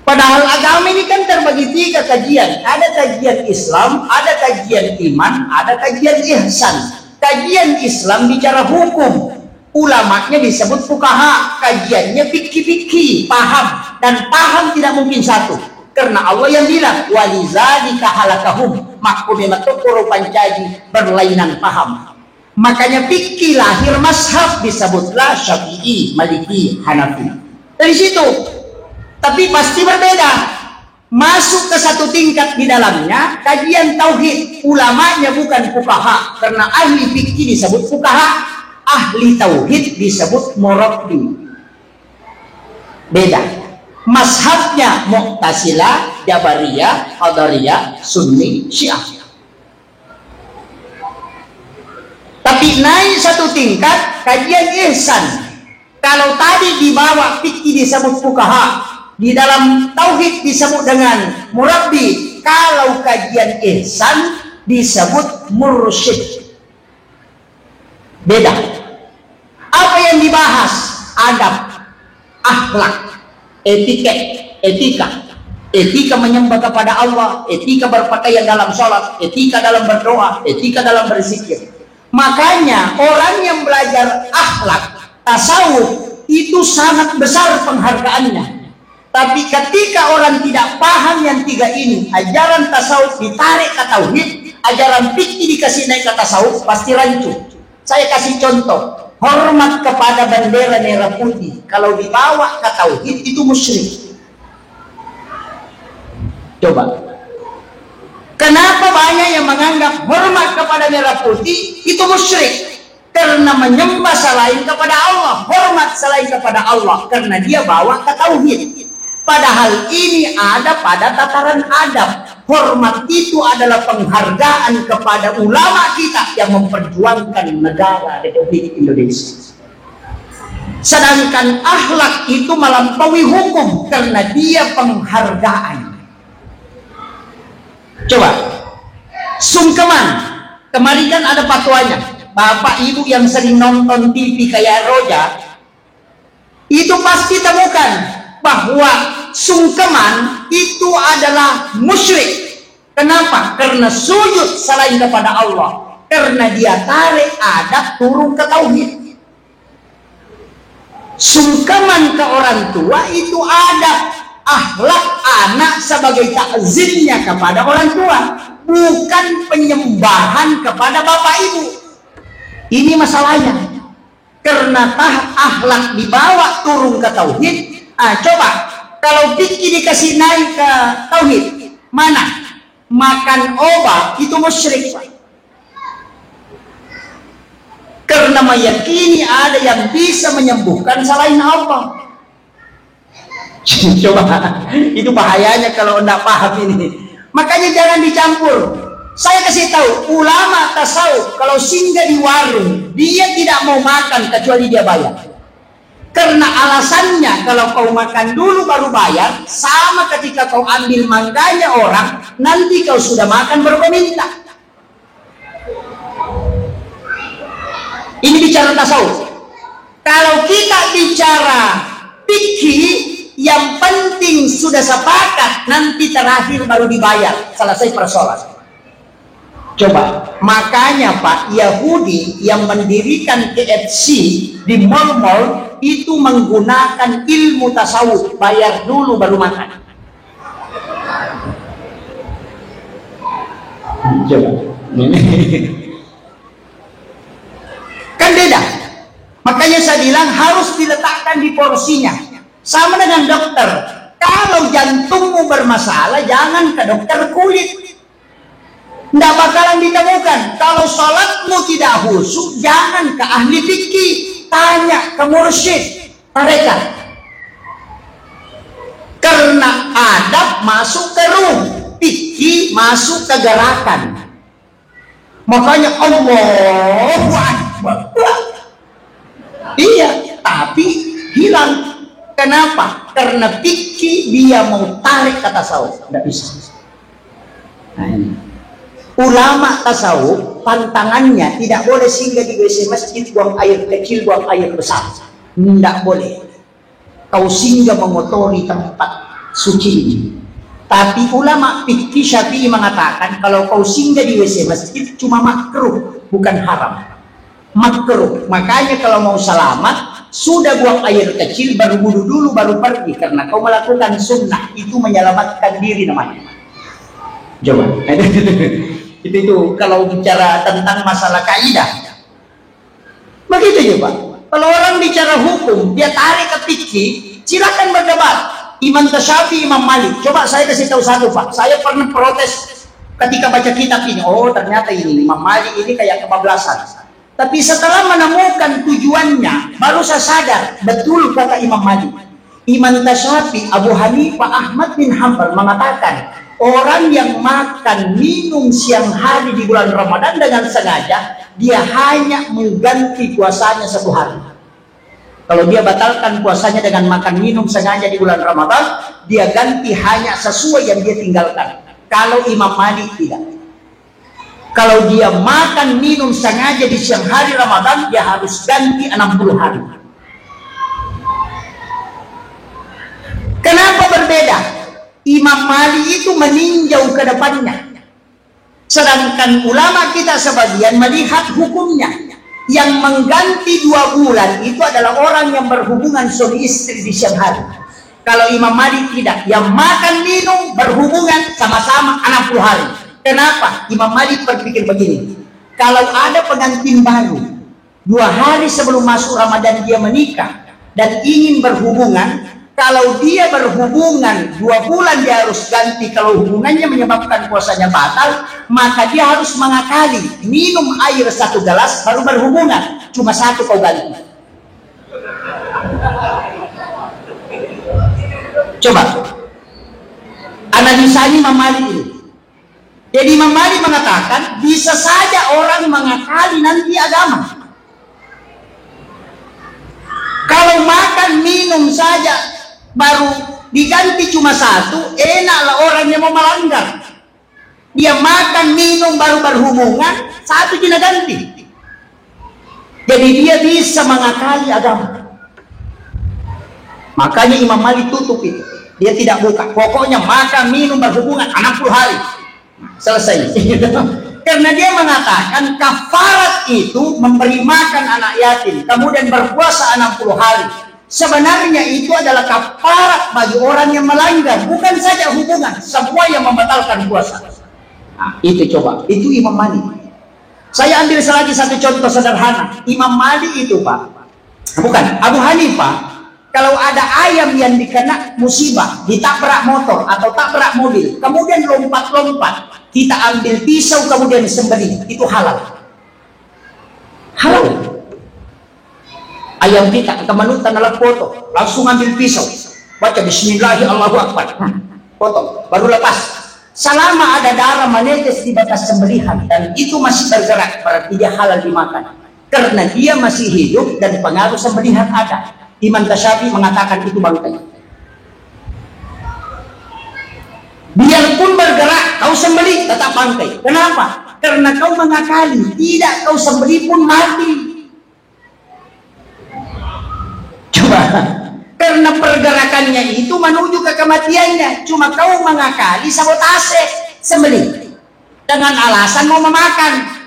Padahal agama ini kan terbagi 3 kajian. Ada kajian Islam, ada kajian iman, ada kajian ihsan. Kajian Islam bicara hukum, ulamanya disebut fuqaha, kajiannya fikih, paham, dan paham tidak mungkin satu. Karena Allah yang bilang walizalika halakahum, makumima tukuru pancaji, berlainan paham. Makanya fikih lahir mazhab disebutlah Syafi'i, Maliki, Hanafi. Dari situ, tapi pasti berbeda. Masuk ke satu tingkat di dalamnya kajian tauhid, ulamanya bukan fuqaha, karena ahli fikih disebut fuqaha, ahli tauhid disebut murabbi. Beda. Mazhabnya Mu'tazilah, Jabariyah, Qadariyah, Sunni, Syiah. Tapi naik satu tingkat kajian ihsan. Kalau tadi di bawah fikih disebut fuqaha, di dalam tauhid disebut dengan murabbi, kalau kajian ihsan disebut mursyid. Beda. Apa yang dibahas? Adab, akhlak, etika menyembah kepada Allah, etika berpakaian dalam sholat, etika dalam berdoa, etika dalam berzikir. Makanya orang yang belajar akhlak, tasawuf itu sangat besar penghargaannya. Tapi ketika orang tidak paham yang 3 ini, ajaran tasawuf ditarik ke tauhid, ajaran fikih dikasih naik ke tasawuf, pasti rancu. Saya kasih contoh, hormat kepada bendera merah putih, kalau dibawa ke tauhid itu musyrik. Coba, kenapa banyak yang menganggap hormat kepada merah putih itu musyrik? Karena menyembah selain kepada Allah, hormat selain kepada Allah, karena dia bawa ke tauhid. Padahal ini ada pada tataran adab. Hormat itu adalah penghargaan kepada ulama kita yang memperjuangkan negara Republik Indonesia. Sedangkan akhlak itu melampaui hukum karena dia penghargaan. Coba, sungkeman. Kemarin kan ada fatwanya. Bapak ibu yang sering nonton TV kayak Roja, itu pasti temukan bahwa sungkeman itu adalah musyrik. Kenapa? Karena sujud selain kepada Allah, karena dia tarik adab turun ke tauhid. Sungkeman ke orang tua itu adab, akhlak anak sebagai takzimnya kepada orang tua, bukan penyembahan kepada bapak ibu. Ini masalahnya. Karena akhlak dibawa turun ke tauhid. Coba kalau fikih dikasih naik ke tauhid, mana? Makan obat itu musyrik. Karena meyakini ada yang bisa menyembuhkan selain Allah. Coba, itu bahayanya kalau tidak paham ini. Makanya jangan dicampur. Saya kasih tahu, ulama tasawuf kalau singgah di warung, dia tidak mau makan kecuali dia bayar. Karena alasannya kalau kau makan dulu baru bayar, sama ketika kau ambil mangganya orang, nanti kau sudah makan baru kau minta. Ini bicara tasawuf. Kalau kita bicara fikih, yang penting sudah sepakat, nanti terakhir baru dibayar, selesai persoalan. Coba, makanya Pak, Yahudi yang mendirikan KFC di mall-mall itu menggunakan ilmu tasawuf, bayar dulu baru makan. Coba. Kan beda. Makanya saya bilang harus diletakkan di porsinya. Sama dengan dokter. Kalau jantungmu bermasalah, jangan ke dokter kulit. Tidak bakalan ditemukan. Kalau sholatmu tidak khusyuk, jangan ke ahli fikih. Tanya ke mursyid mereka. Karena adab masuk ke ruh, fikih masuk ke gerakan. Makanya Allahu Akbar. Iya, tapi hilang. Kenapa? Karena fikih dia mau tarik ke tasawuf, tidak bisa. Nah, ini. Ulama tasawuf pantangannya tidak boleh singgah di WC masjid, buang air kecil, buang air besar. Tidak boleh. Kau singgah mengotori tempat suci ini. Tapi ulama fikih Syafi'i mengatakan kalau kau singgah di WC masjid cuma makruh, bukan haram. Makruh. Makanya kalau mau selamat sudah buang air kecil, baru wudu dulu, baru pergi. Karena kau melakukan sunnah, itu menyelamatkan diri namanya. Coba. itu kalau bicara tentang masalah kaidah. Begitu juga. Kalau orang bicara hukum, dia tarik ke fikih, silakan berdebat. Imam Syafi'i, Imam Malik. Coba saya kasih tahu satu, Pak. Saya pernah protes ketika baca kitab ini. Oh, ternyata ini Imam Malik ini kayak kebablasan. Tapi setelah menemukan tujuannya, baru saya sadar betul kata Imam Malik. Imam Syafi'i, Abu Hanifah, Ahmad bin Hanbal mengatakan orang yang makan minum siang hari di bulan Ramadan dengan sengaja, dia hanya mengganti puasanya 1 hari. Kalau dia batalkan puasanya dengan makan minum sengaja di bulan Ramadan, dia ganti hanya sesuai yang dia tinggalkan. Kalau Imam Malik tidak. Kalau dia makan minum sengaja di siang hari Ramadan, dia harus ganti 60 hari. Kenapa berbeda? Imam Malik itu meninjau ke depannya. Sedangkan ulama kita sebagian melihat hukumnya. Yang mengganti 2 bulan itu adalah orang yang berhubungan suami istri di siang hari. Kalau Imam Malik tidak, yang makan minum berhubungan sama-sama 60 hari. Kenapa? Imam Malik berpikir begini, kalau ada pengantin baru 2 hari sebelum masuk Ramadan dia menikah dan ingin berhubungan, kalau dia berhubungan 2 bulan dia harus ganti. Kalau hubungannya menyebabkan puasanya batal, maka dia harus mengakali minum air 1 gelas baru berhubungan, cuma 1 kau ganti. Coba analisanya Imam Malik ini. Jadi Imam Malik mengatakan bisa saja orang mengakali nanti agama. Kalau makan minum saja baru diganti cuma 1, enaklah orang yang mau melanggar. Dia makan minum baru berhubungan, 1 tidak ganti. Jadi dia bisa mengakali agama. Makanya Imam Malik tutup itu. Dia tidak buka. Pokoknya makan minum berhubungan 60 hari. Selesai. Karena dia mengatakan kafarat itu memberi makan anak yatim, kemudian berpuasa 60 hari. Sebenarnya itu adalah kafarat bagi orang yang melanggar, bukan saja hubungan, semua yang membatalkan puasa. Nah, itu coba, itu Imam Malik. Saya ambil lagi 1 contoh sederhana. Imam Malik itu, Pak, bukan Abu Hanifah. Kalau ada ayam yang dikena musibah, ditabrak motor atau tabrak mobil, kemudian lompat-lompat, kita ambil pisau kemudian sembelih, itu halal. Halal. Ayam kita kemanutan dalam foto, langsung ambil pisau, baca Bismillahirrahmanirrahim, potong, baru lepas. Selama ada darah menetes di batas sembelihan dan itu masih bergerak, berarti dia halal dimakan. Karena dia masih hidup dan pengaruh sembelihan ada. Imam Syafi'i mengatakan itu bangkai. Biarpun bergerak, kau sembelih tetap bangkai. Kenapa? Karena kau mengakali. Tidak kau sembelih pun mati. Coba. Karena pergerakannya itu menuju ke kematiannya. Cuma kau mengakali sabotase sembelih. dengan alasan mau memakan.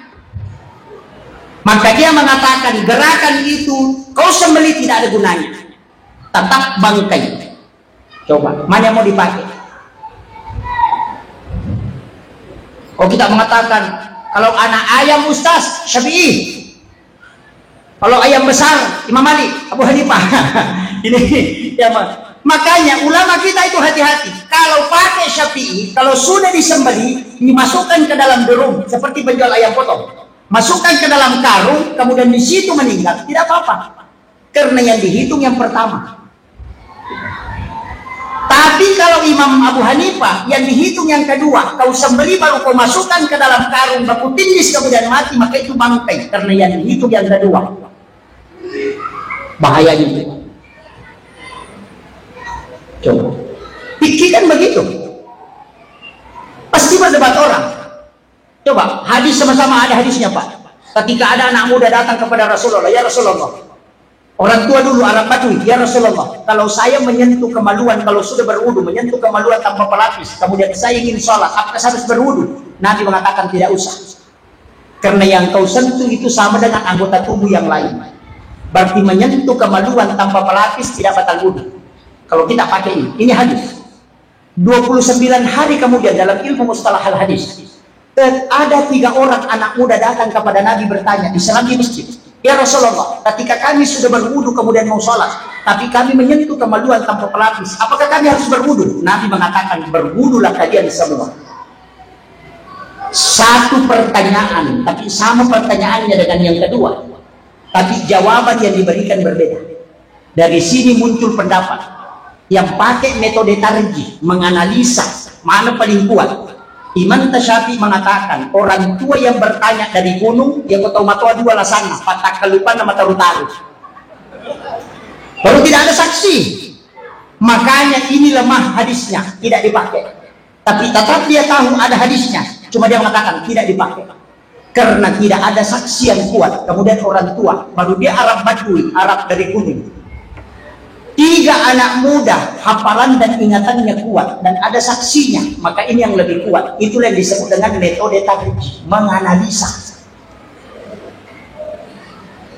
Maka dia mengatakan gerakan itu kau sembelih tidak ada gunanya, tetap bangkai. Coba mana yang mau dipakai? Kalau kita mengatakan kalau anak ayam Ustaz Syafi'i, kalau ayam besar Imam Malik, Abu Hanifah. Ini ya, makanya ulama kita itu hati-hati. Kalau pakai Syafi'i, kalau sudah disembelih dimasukkan ke dalam derung seperti penjual ayam potong. Masukkan ke dalam karung, kemudian di situ meninggal, tidak apa-apa. Karena yang dihitung yang pertama. Tapi kalau Imam Abu Hanifah, yang dihitung yang kedua, kau sembelih baru kau masukkan ke dalam karung, baku tindis kemudian mati, maka itu bangkai. Karena yang dihitung yang kedua. Bahayanya itu. Coba. Pikirkan begitu. Pasti berdebat orang. Coba, hadis sama-sama ada hadisnya Pak. Ketika ada anak muda datang kepada Rasulullah, ya Rasulullah, orang tua dulu Arab Badui, ya Rasulullah, kalau saya menyentuh kemaluan, kalau sudah berwudu, menyentuh kemaluan tanpa pelapis, kemudian saya ingin sholat, apakah saya harus berwudu? Nabi mengatakan tidak usah. Karena yang kau sentuh itu sama dengan anggota tubuh yang lain. Berarti menyentuh kemaluan tanpa pelapis tidak batal wudu. Kalau kita pakai ini hadis. 29 hari kemudian dalam ilmu mustalah al-hadis, ada 3 orang anak muda datang kepada Nabi bertanya di selami masjid, ya Rasulullah, ketika kami sudah berwudu kemudian mau sholat, tapi kami menyentuh kemaluan tanpa pelapis, apakah kami harus berwudu? Nabi mengatakan, berwudulah kalian semua. Satu pertanyaan, tapi sama pertanyaannya dengan yang kedua, tapi jawaban yang diberikan berbeda. Dari sini muncul pendapat yang pakai metode tarjih, menganalisa mana paling kuat. Imam Tasyafi mengatakan orang tua yang bertanya dari gunung, yang kau tahu matua dua lasana, patah kelupan nama taru-taru. Kalau tidak ada saksi, makanya ini lemah hadisnya, tidak dipakai. Tapi tetap dia tahu ada hadisnya, cuma dia mengatakan tidak dipakai. Karena tidak ada saksi yang kuat. Kemudian orang tua, baru dia Arab Badui, Arab dari gunung. 3 anak muda, hafalan dan ingatannya kuat dan ada saksinya, maka ini yang lebih kuat. Itulah yang disebut dengan metode tarjih, menganalisa.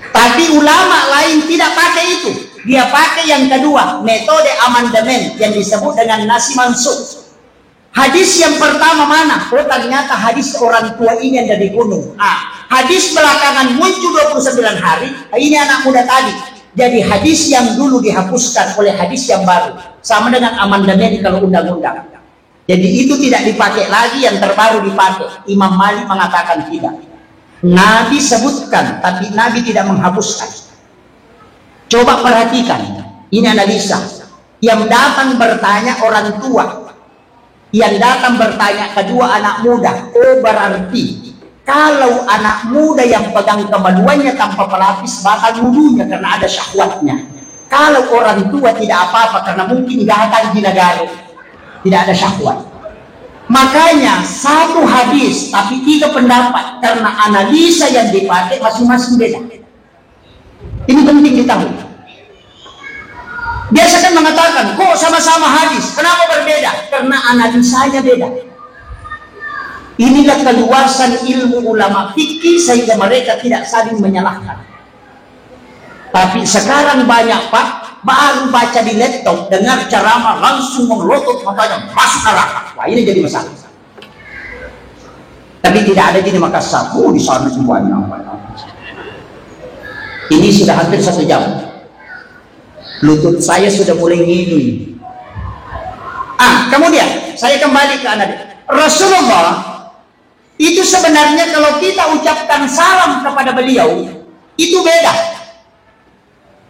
Tapi ulama lain tidak pakai itu, dia pakai yang kedua, metode amandemen yang disebut dengan nasi mansukh. Hadis yang pertama mana? Oh ternyata hadis orang tua ini yang dari gunung. Hadis belakangan muncul 29 hari, ini anak muda tadi. Jadi hadis yang dulu dihapuskan oleh hadis yang baru, sama dengan amandemen kalau undang-undang. Jadi itu tidak dipakai lagi, yang terbaru dipakai. Imam Malik mengatakan tidak. Nabi sebutkan, tapi Nabi tidak menghapuskan. Coba perhatikan, ini analisa. Yang datang bertanya orang tua, yang datang bertanya kedua anak muda. Oh berarti kalau anak muda yang pegang kemaluannya tanpa pelapis batal wudunya karena ada syahwatnya. Kalau orang tua tidak apa-apa karena mungkin gatal di negara, tidak ada syahwat. Makanya satu hadis tapi 3 pendapat karena analisa yang dipakai masing-masing beda. Ini penting ditahu. Biasa kan mengatakan kok sama-sama hadis, kenapa berbeda? Karena analisanya beda. Inilah keluasan ilmu ulama fikih sehingga mereka tidak saling menyalahkan. Tapi sekarang banyak Pak, baru baca di laptop, dengar ceramah langsung melotot matanya masuk neraka. Wah ini jadi masalah. Tapi tidak ada di Makassar, di sana semuanya. Ini sudah hampir 1 jam. Lutut saya sudah mulai ngidul. Kemudian saya kembali ke anak Rasulullah. Itu sebenarnya kalau kita ucapkan salam kepada beliau itu beda.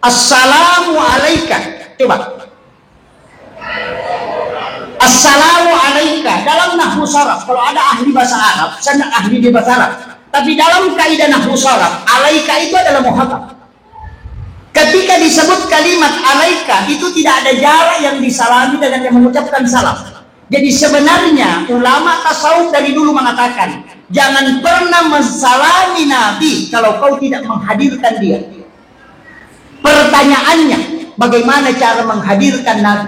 Assalamu alaika. Coba. Assalamu alaika dalam nahwu sharaf. Kalau ada ahli bahasa Arab, saya ahli di bahasa Arab. Tapi dalam kaidah nahwu sharaf, alaika itu adalah muhatab. Ketika disebut kalimat alaika itu tidak ada jarak yang disalami dengan yang mengucapkan salam. Jadi sebenarnya ulama tasawuf dari dulu mengatakan jangan pernah mensalami Nabi kalau kau tidak menghadirkan dia. Pertanyaannya, bagaimana cara menghadirkan Nabi?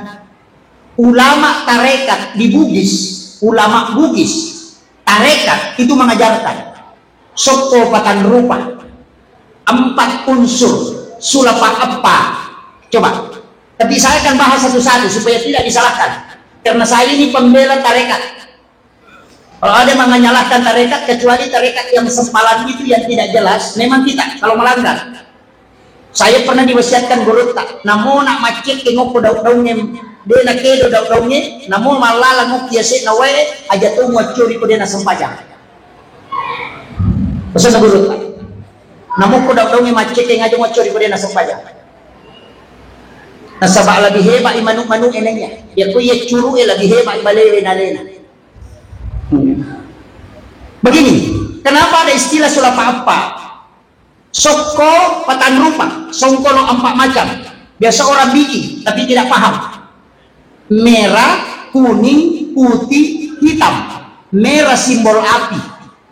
Ulama tarekat di Bugis, ulama Bugis, Tarekat itu mengajarkan soko patan rupa, 4 unsur, sulapa apa. Coba. Tapi saya akan bahas satu-satu supaya tidak disalahkan. Karena saya ini pembela tarekat. Kalau ada yang menyalahkan tarekat, kecuali tarekat yang sempalan itu yang tidak jelas, memang kita kalau melanggar. Saya pernah diwasiatkan guru tak, namo nak macet tengok daun-daunnya, dia nak kedo daun-daunnya, namo malala ngok kiasi nawe, aja tu mau curi dia nak sempajang. Pesan guru tak, namo daun-daunnya macet yang aja mau curi dia nak sempajang. Nasabak lebih hebat imanu-manu enengnya. Ya ku ye curu lebih hebat balewe nalena. Begini, kenapa ada istilah sulapa apa? Soko patan rupa, songkolo 4 macam. Biasa orang biji tapi tidak paham. Merah, kuning, putih, hitam. Merah simbol api,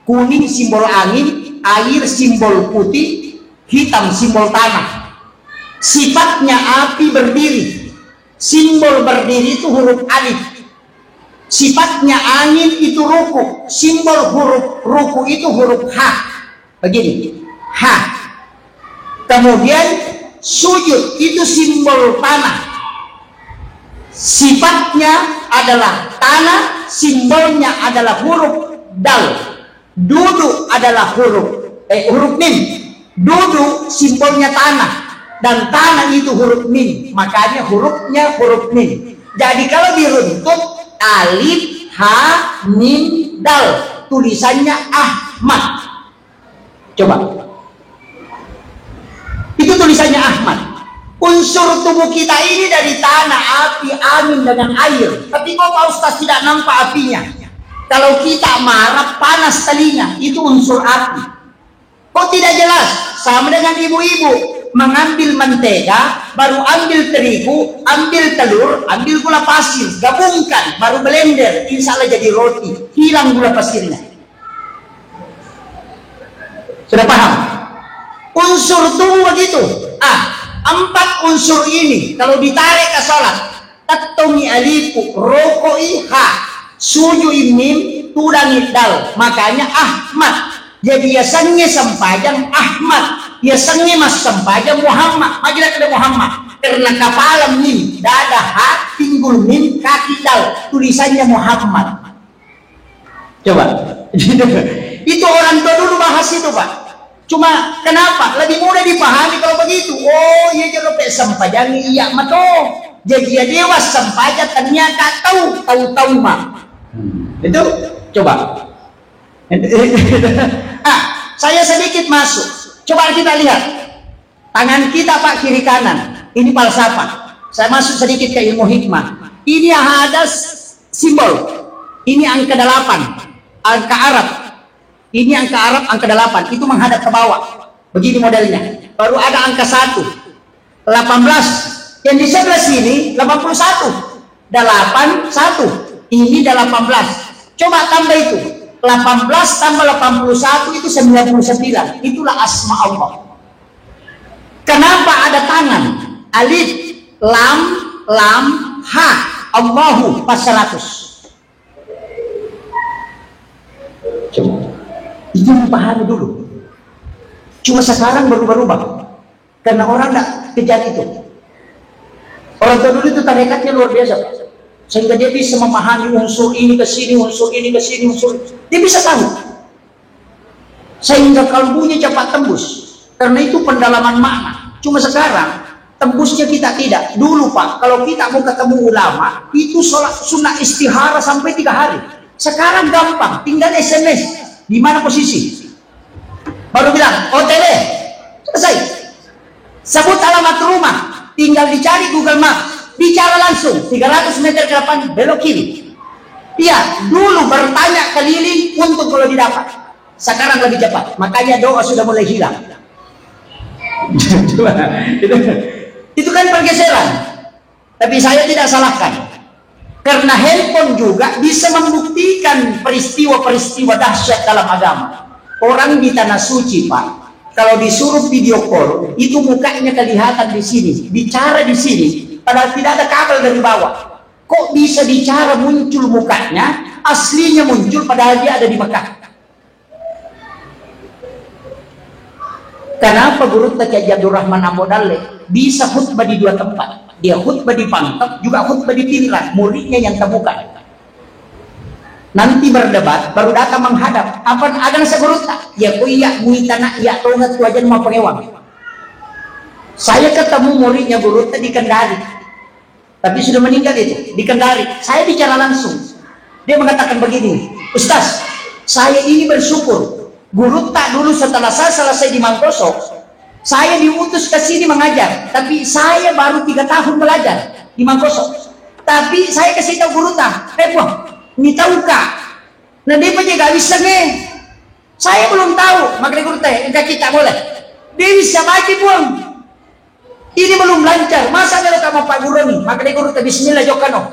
kuning simbol angin, air simbol putih, hitam simbol tanah. Sifatnya api berdiri, simbol berdiri itu huruf alif. Sifatnya angin itu ruku, simbol huruf ruku itu huruf H. Begini, H. Kemudian sujud itu simbol tanah. Sifatnya adalah tanah, simbolnya adalah huruf dal. Duduk adalah huruf mim. Duduk simbolnya tanah. Dan tanah itu huruf mim, makanya hurufnya huruf mim. Jadi kalau diruntut alif, ha, mim, dal, tulisannya Ahmad. Coba, itu tulisannya Ahmad. Unsur tubuh kita ini dari tanah, api, angin, dengan air. Tapi kok Pak Ustaz tidak nampak apinya? Kalau kita marah, panas telinga, itu unsur api. Kok tidak jelas? Sama dengan ibu-ibu mengambil mentega, baru ambil terigu, ambil telur, ambil gula pasir, gabungkan, baru blender, insya Allah jadi roti, hilang gula pasirnya. Sudah paham? Unsur tubuh begitu. 4 unsur ini kalau ditarik ke sholat, tattomi alifu, rokoi ha, sujui mim, tudangi dal, makanya Ahmad. Jadi biasanya sempajang Ahmad, biasanya mas sempajang Muhammad. Majilah ada Muhammad karena kepala mim, dada ha, pinggul mim, kaki dal, tulisannya Muhammad. Coba itu orang tua dulu bahas itu Pak. Cuma kenapa lebih mudah dipahami kalau begitu? Oh iya jadi sempajang iya mato. Jadi ya dewa sempajang ternyata tahu mah. Itu coba. Saya sedikit masuk. Coba kita lihat tangan kita Pak, kiri kanan. Ini falsafah. Saya masuk sedikit ke ilmu hikmah. Ini ada simbol. Ini angka 8, angka Arab. Ini angka Arab, angka 8. Itu menghadap ke bawah. Begini modelnya. Baru ada angka 1, 18. Yang di sebelah sini 81, 81. Ini 18. Coba tambah itu. 18 tambah 81 itu 99. Itulah asma Allah. Kenapa ada tangan? Alif, lam, ha, Allahu pas 100. Coba. Itu dipahami dulu. Cuma sekarang baru berubah. Karena orang tidak kejar itu. Orang tua dulu itu tarikatnya luar biasa. Sehingga dia bisa memahami unsur ini ke sini, unsur ini ke sini, unsur dia bisa tahu. Sehingga kalbunya cepat tembus. Karena itu pendalaman makna. Cuma sekarang tembusnya kita tidak. Dulu Pak, kalau kita mau ketemu ulama, itu sholat sunnah istihara sampai 3 hari. Sekarang gampang, tinggal SMS. Di mana posisi? Baru bilang OTW, selesai. Sebut alamat rumah, tinggal dicari Google Maps. Bicara langsung 300 meter ke depan belok kiri. Iya, dulu bertanya keliling untuk kalau didapat. Sekarang lebih cepat. Makanya doa sudah mulai hilang. Itu kan pergeseran. Tapi saya tidak salahkan. Karena handphone juga bisa membuktikan peristiwa-peristiwa dahsyat dalam agama. Orang di tanah suci Pak, kalau disuruh video call, itu mukanya kelihatan di sini, bicara di sini. Padahal tidak ada kabel dari bawah. Kok bisa bicara muncul mukanya? aslinya muncul padahal dia ada di Mekah. Kenapa guru Kiai Abdul Rahman Amodale bisa khutbah di dua tempat? Dia khutbah di Pangkep, juga khutbah di Pinrang, muridnya yang temukan. Nanti berdebat, baru datang menghadap. Apa ada nasa guru tak? Ya kuiyak muitana ya tongat tuajan mau pengewang. Saya ketemu muridnya guru di Kendari, tapi sudah meninggal itu di Kendari. Saya bicara langsung. Dia mengatakan begini, Ustaz, saya ini bersyukur. Guru tak dulu setelah saya selesai di Mangkoso, saya diutus ke sini mengajar, tapi saya baru 3 tahun belajar di Mangkoso. Tapi saya kasih tahu guru tak, ini tahu kak? Nah dia punya gak bisa nih. Saya belum tahu, makanya guru teh, enggak kita boleh. Dia bisa baca buang. Ini belum lancar, masa kalau kamu Pak Guru nih? Makanya guru teh Bismillah jokano.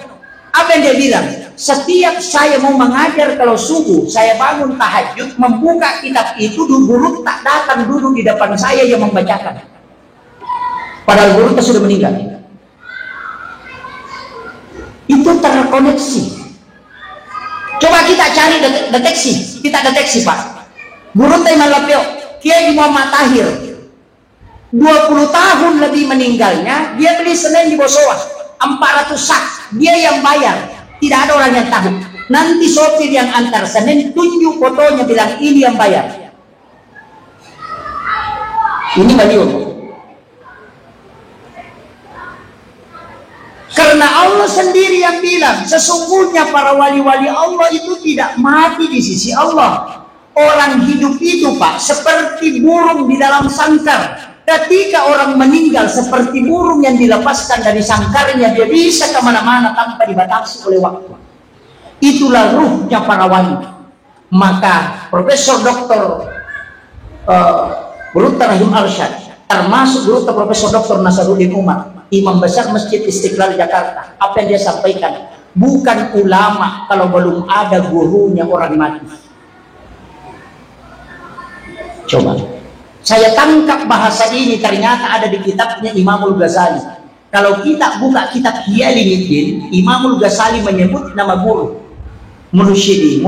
Apa yang dia bilang? Setiap saya mau mengajar kalau subuh, saya bangun tahajud, membuka kitab itu, guru tak datang duduk di depan saya yang membacakan. Padahal guru sudah meninggal. Itu terkoneksi. Coba kita cari deteksi, kita deteksi Pak. Guru Imam Lapio, Kiai Muhammad Tahir, 20 tahun lebih meninggalnya, dia beli Senin di Bosowa, 400 sak, dia yang bayar. Tidak ada orang yang tahu. Nanti sopir yang antar Senin tunjuk fotonya, bilang ini yang bayar. Ini beliau. Karena Allah sendiri yang bilang, sesungguhnya para wali-wali Allah itu tidak mati di sisi Allah. Orang hidup itu Pak, seperti burung di dalam sangkar. Ketika orang meninggal seperti burung yang dilepaskan dari sangkarnya, dia bisa kemana-mana tanpa dibatasi oleh waktu. Itulah ruhnya para wali. Maka Profesor Dr. Guru Rahim Arsyad, termasuk Guru Profesor Dr. Nasaruddin Umar, Imam Besar Masjid Istiqlal Jakarta, apa yang dia sampaikan, bukan ulama kalau belum ada gurunya orang mati. Coba saya tangkap bahasa ini, ternyata ada di kitabnya Imamul Ghazali. Kalau kita buka kitab Hiyaliddin, Imamul Ghazali menyebut nama guru. Mursyidi,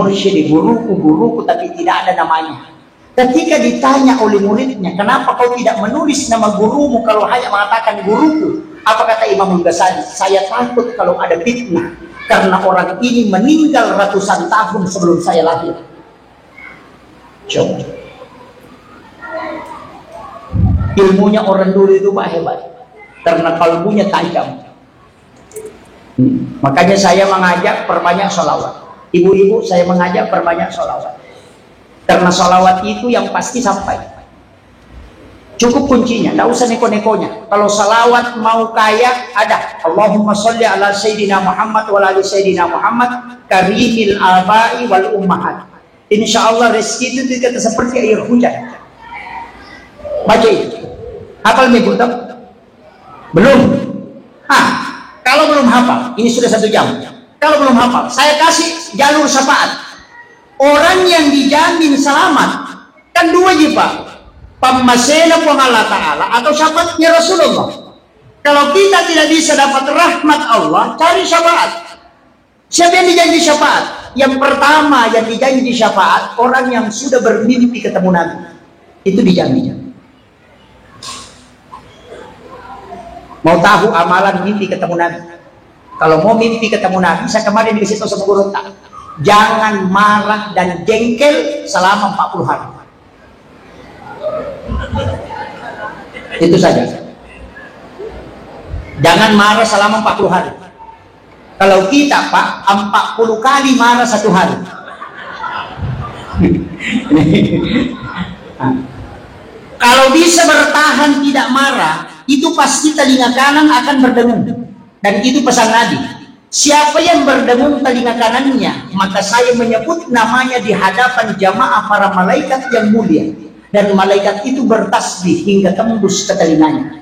guruku, tapi tidak ada namanya. Ketika ditanya oleh muridnya, kenapa kau tidak menulis nama gurumu kalau hanya mengatakan guruku? Apa kata Imamul Ghazali? Saya takut kalau ada fitnah, karena orang ini meninggal ratusan tahun sebelum saya lahir. Coba. Ilmunya orang dulu itu Pak hebat, karena kalbunya tajam. Makanya saya mengajak perbanyak sholawat. Ibu-ibu saya mengajak perbanyak sholawat, karena sholawat itu yang pasti sampai. Cukup kuncinya, tidak usah neko-nekonya. Kalau sholawat mau kaya, ada Allahumma sholli ala Sayyidina Muhammad wa ala Sayyidina Muhammad karimil abai wal ummahat. Insya Allah rezeki itu dikata seperti air hujan. Baca itu. Hafal nih Guru? Belum? Kalau belum hafal, ini sudah 1 jam. Kalau belum hafal, saya kasih jalur syafaat. Orang yang dijamin selamat kan 2 aja Pak. Pamasena pun Allah Ta'ala atau syafaatnya Rasulullah. Kalau kita tidak bisa dapat rahmat Allah, cari syafaat. Siapa yang dijanji syafaat? Yang pertama yang dijanji syafaat, orang yang sudah bermimpi ketemu Nabi. Itu dijamin. Mau tahu amalan mimpi ketemu Nabi? Kalau mau mimpi ketemu Nabi, saya kemarin dikasih tahu sama guru tak, jangan marah dan jengkel selama 40 hari. Itu saja. Jangan marah selama 40 hari. Kalau kita Pak, 40 kali marah 1 hari. Kalau bisa bertahan tidak marah, itu pasti telinga kanan akan berdengung. Dan itu pesan Nabi, siapa yang berdengung telinga kanannya, maka saya menyebut namanya di hadapan jamaah para malaikat yang mulia, dan malaikat itu bertasbih hingga tembus ke telinganya.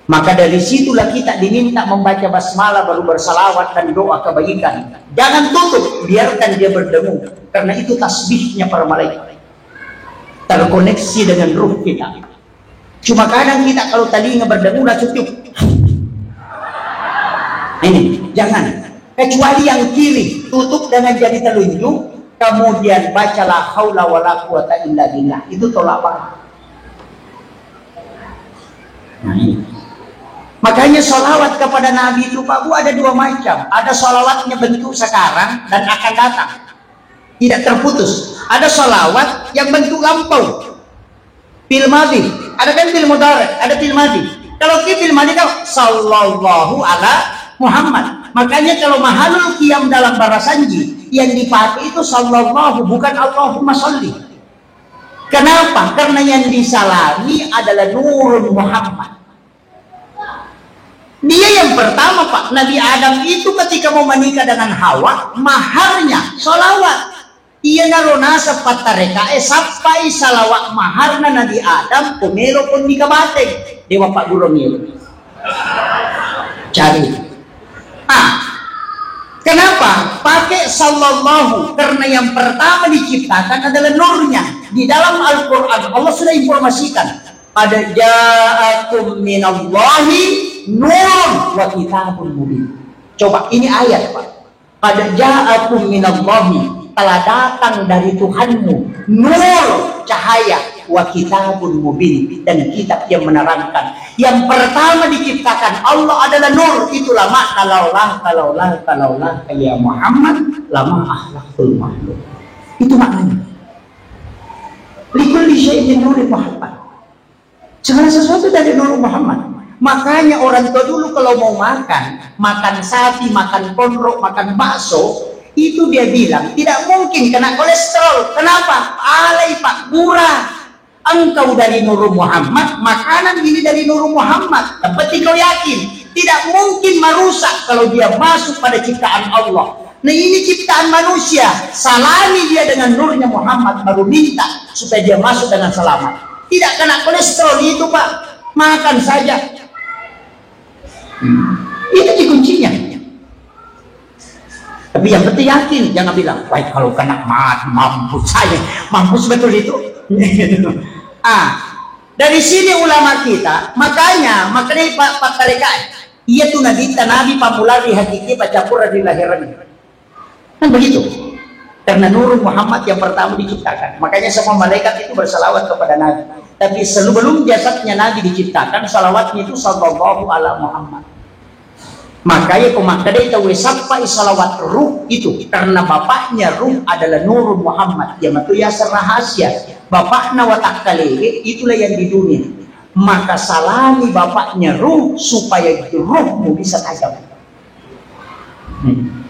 Maka dari situlah kita diminta membaca basmalah, baru bersalawat dan doa kebaikan. Jangan tutup, biarkan dia berdengung, karena itu tasbihnya para malaikat, terkoneksi dengan ruh kita. Cuma kadang kita kalau telinga berdengung udah cukup. Ini jangan. kecuali yang kiri tutup dengan jari telunjuk, kemudian bacalah haula wala quwata illa billah. Itu tolak bala. Nah, ini. Makanya sholawat kepada Nabi itu Pak Bu ada dua macam. Ada sholawatnya bentuk sekarang dan akan datang, tidak terputus. Ada sholawat yang bentuk lampau, fil madhi. Ada kan fil mudhari, ada fil madhi. Kalau fil madhi kan sallallahu ala Muhammad. Makanya kalau mahalul qiyam dalam bahasa Sanji yang dipakai itu sallallahu, bukan Allahumma sholli. Kenapa? Karena yang disalami adalah nurun Muhammad. Dia yang pertama Pak, Nabi Adam itu ketika mau menikah dengan Hawa, maharnya sholawat. Ia narona patareka sampai salawat maharna Nabi Adam pumero pun dikabateng dewa Pak Gurongil. Cari. Kenapa? Pakai sallallahu, karena yang pertama diciptakan adalah nurnya. Di dalam Al-Quran Allah sudah informasikan, ada ja'akum minallahi nur wa kitabun mubin. Coba ini ayat Pak. Pada ja'akum minallahi, telah datang dari Tuhanmu nur, cahaya, wa kitabun mubin, dan kitab yang menerangkan. Yang pertama diciptakan Allah adalah nur. Itulah makna kalaulah ya Muhammad lama akhlaqul makhluk. Itu maknanya. Likulli syai'in nuri Muhammad. Segala sesuatu dari nur Muhammad. Makanya orang tua dulu kalau mau makan sapi, makan kondrok, makan bakso, itu dia bilang tidak mungkin kena kolesterol. Kenapa? Alai Pak, murah. Engkau dari Nur Muhammad, makanan ini dari Nur Muhammad. Tapi kau yakin tidak mungkin merusak kalau dia masuk pada ciptaan Allah. Nah ini ciptaan manusia, salami dia dengan nurnya Muhammad, baru minta supaya dia masuk dengan selamat. Tidak kena kolesterol itu Pak, makan saja. Itu kuncinya. Tapi yang penting yakin, jangan bilang, baik kalau kena mampus saya, mampus betul itu. Dari sini ulama kita, makanya Pak Tarekat, ia tuh Nabi pamulari hakiki baca Quran di lahiran. Kan begitu. Karena Nur Muhammad yang pertama diciptakan. Makanya semua malaikat itu bersalawat kepada Nabi. Tapi sebelum jasadnya Nabi diciptakan, salawatnya itu sallallahu ala Muhammad. Makanya pemakadai tahu sampai salawat ruh itu karena bapaknya ruh adalah Nur Muhammad yang itu yasar rahasia. Bapaknya watak kalege itulah yang di dunia. Maka salami bapaknya ruh supaya ruhmu bisa tajam.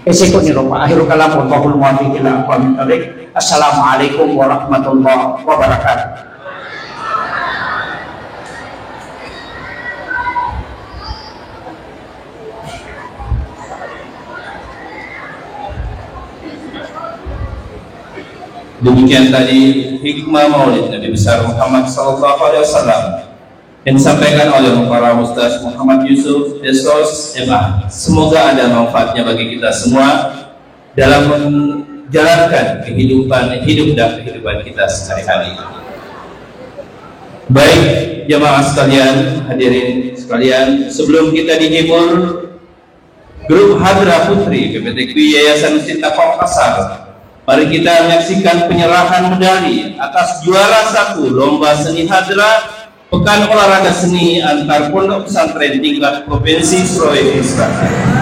Eseko ni ropa akhirul kalam wallahul muwaffiq ila aqwamit thoriq. Assalamualaikum warahmatullahi wabarakatuh. Demikian tadi hikmah Maulid Nabi besar Muhammad SAW yang disampaikan oleh para Ustaz Muhammad Yusuf Desos MA. Semoga ada manfaatnya bagi kita semua dalam menjalankan hidup dan kehidupan kita sehari-hari. Baik jamaah sekalian, hadirin sekalian, sebelum kita dihibur, grup Hadra Putri PPTQ Yayasan Masjid Taqwa Makassar, mari kita menyaksikan penyerahan medali atas juara 1 Lomba Seni Hadra Pekan Olahraga Seni Antar Pondok Pesantren tingkat Provinsi Sulawesi Selatan.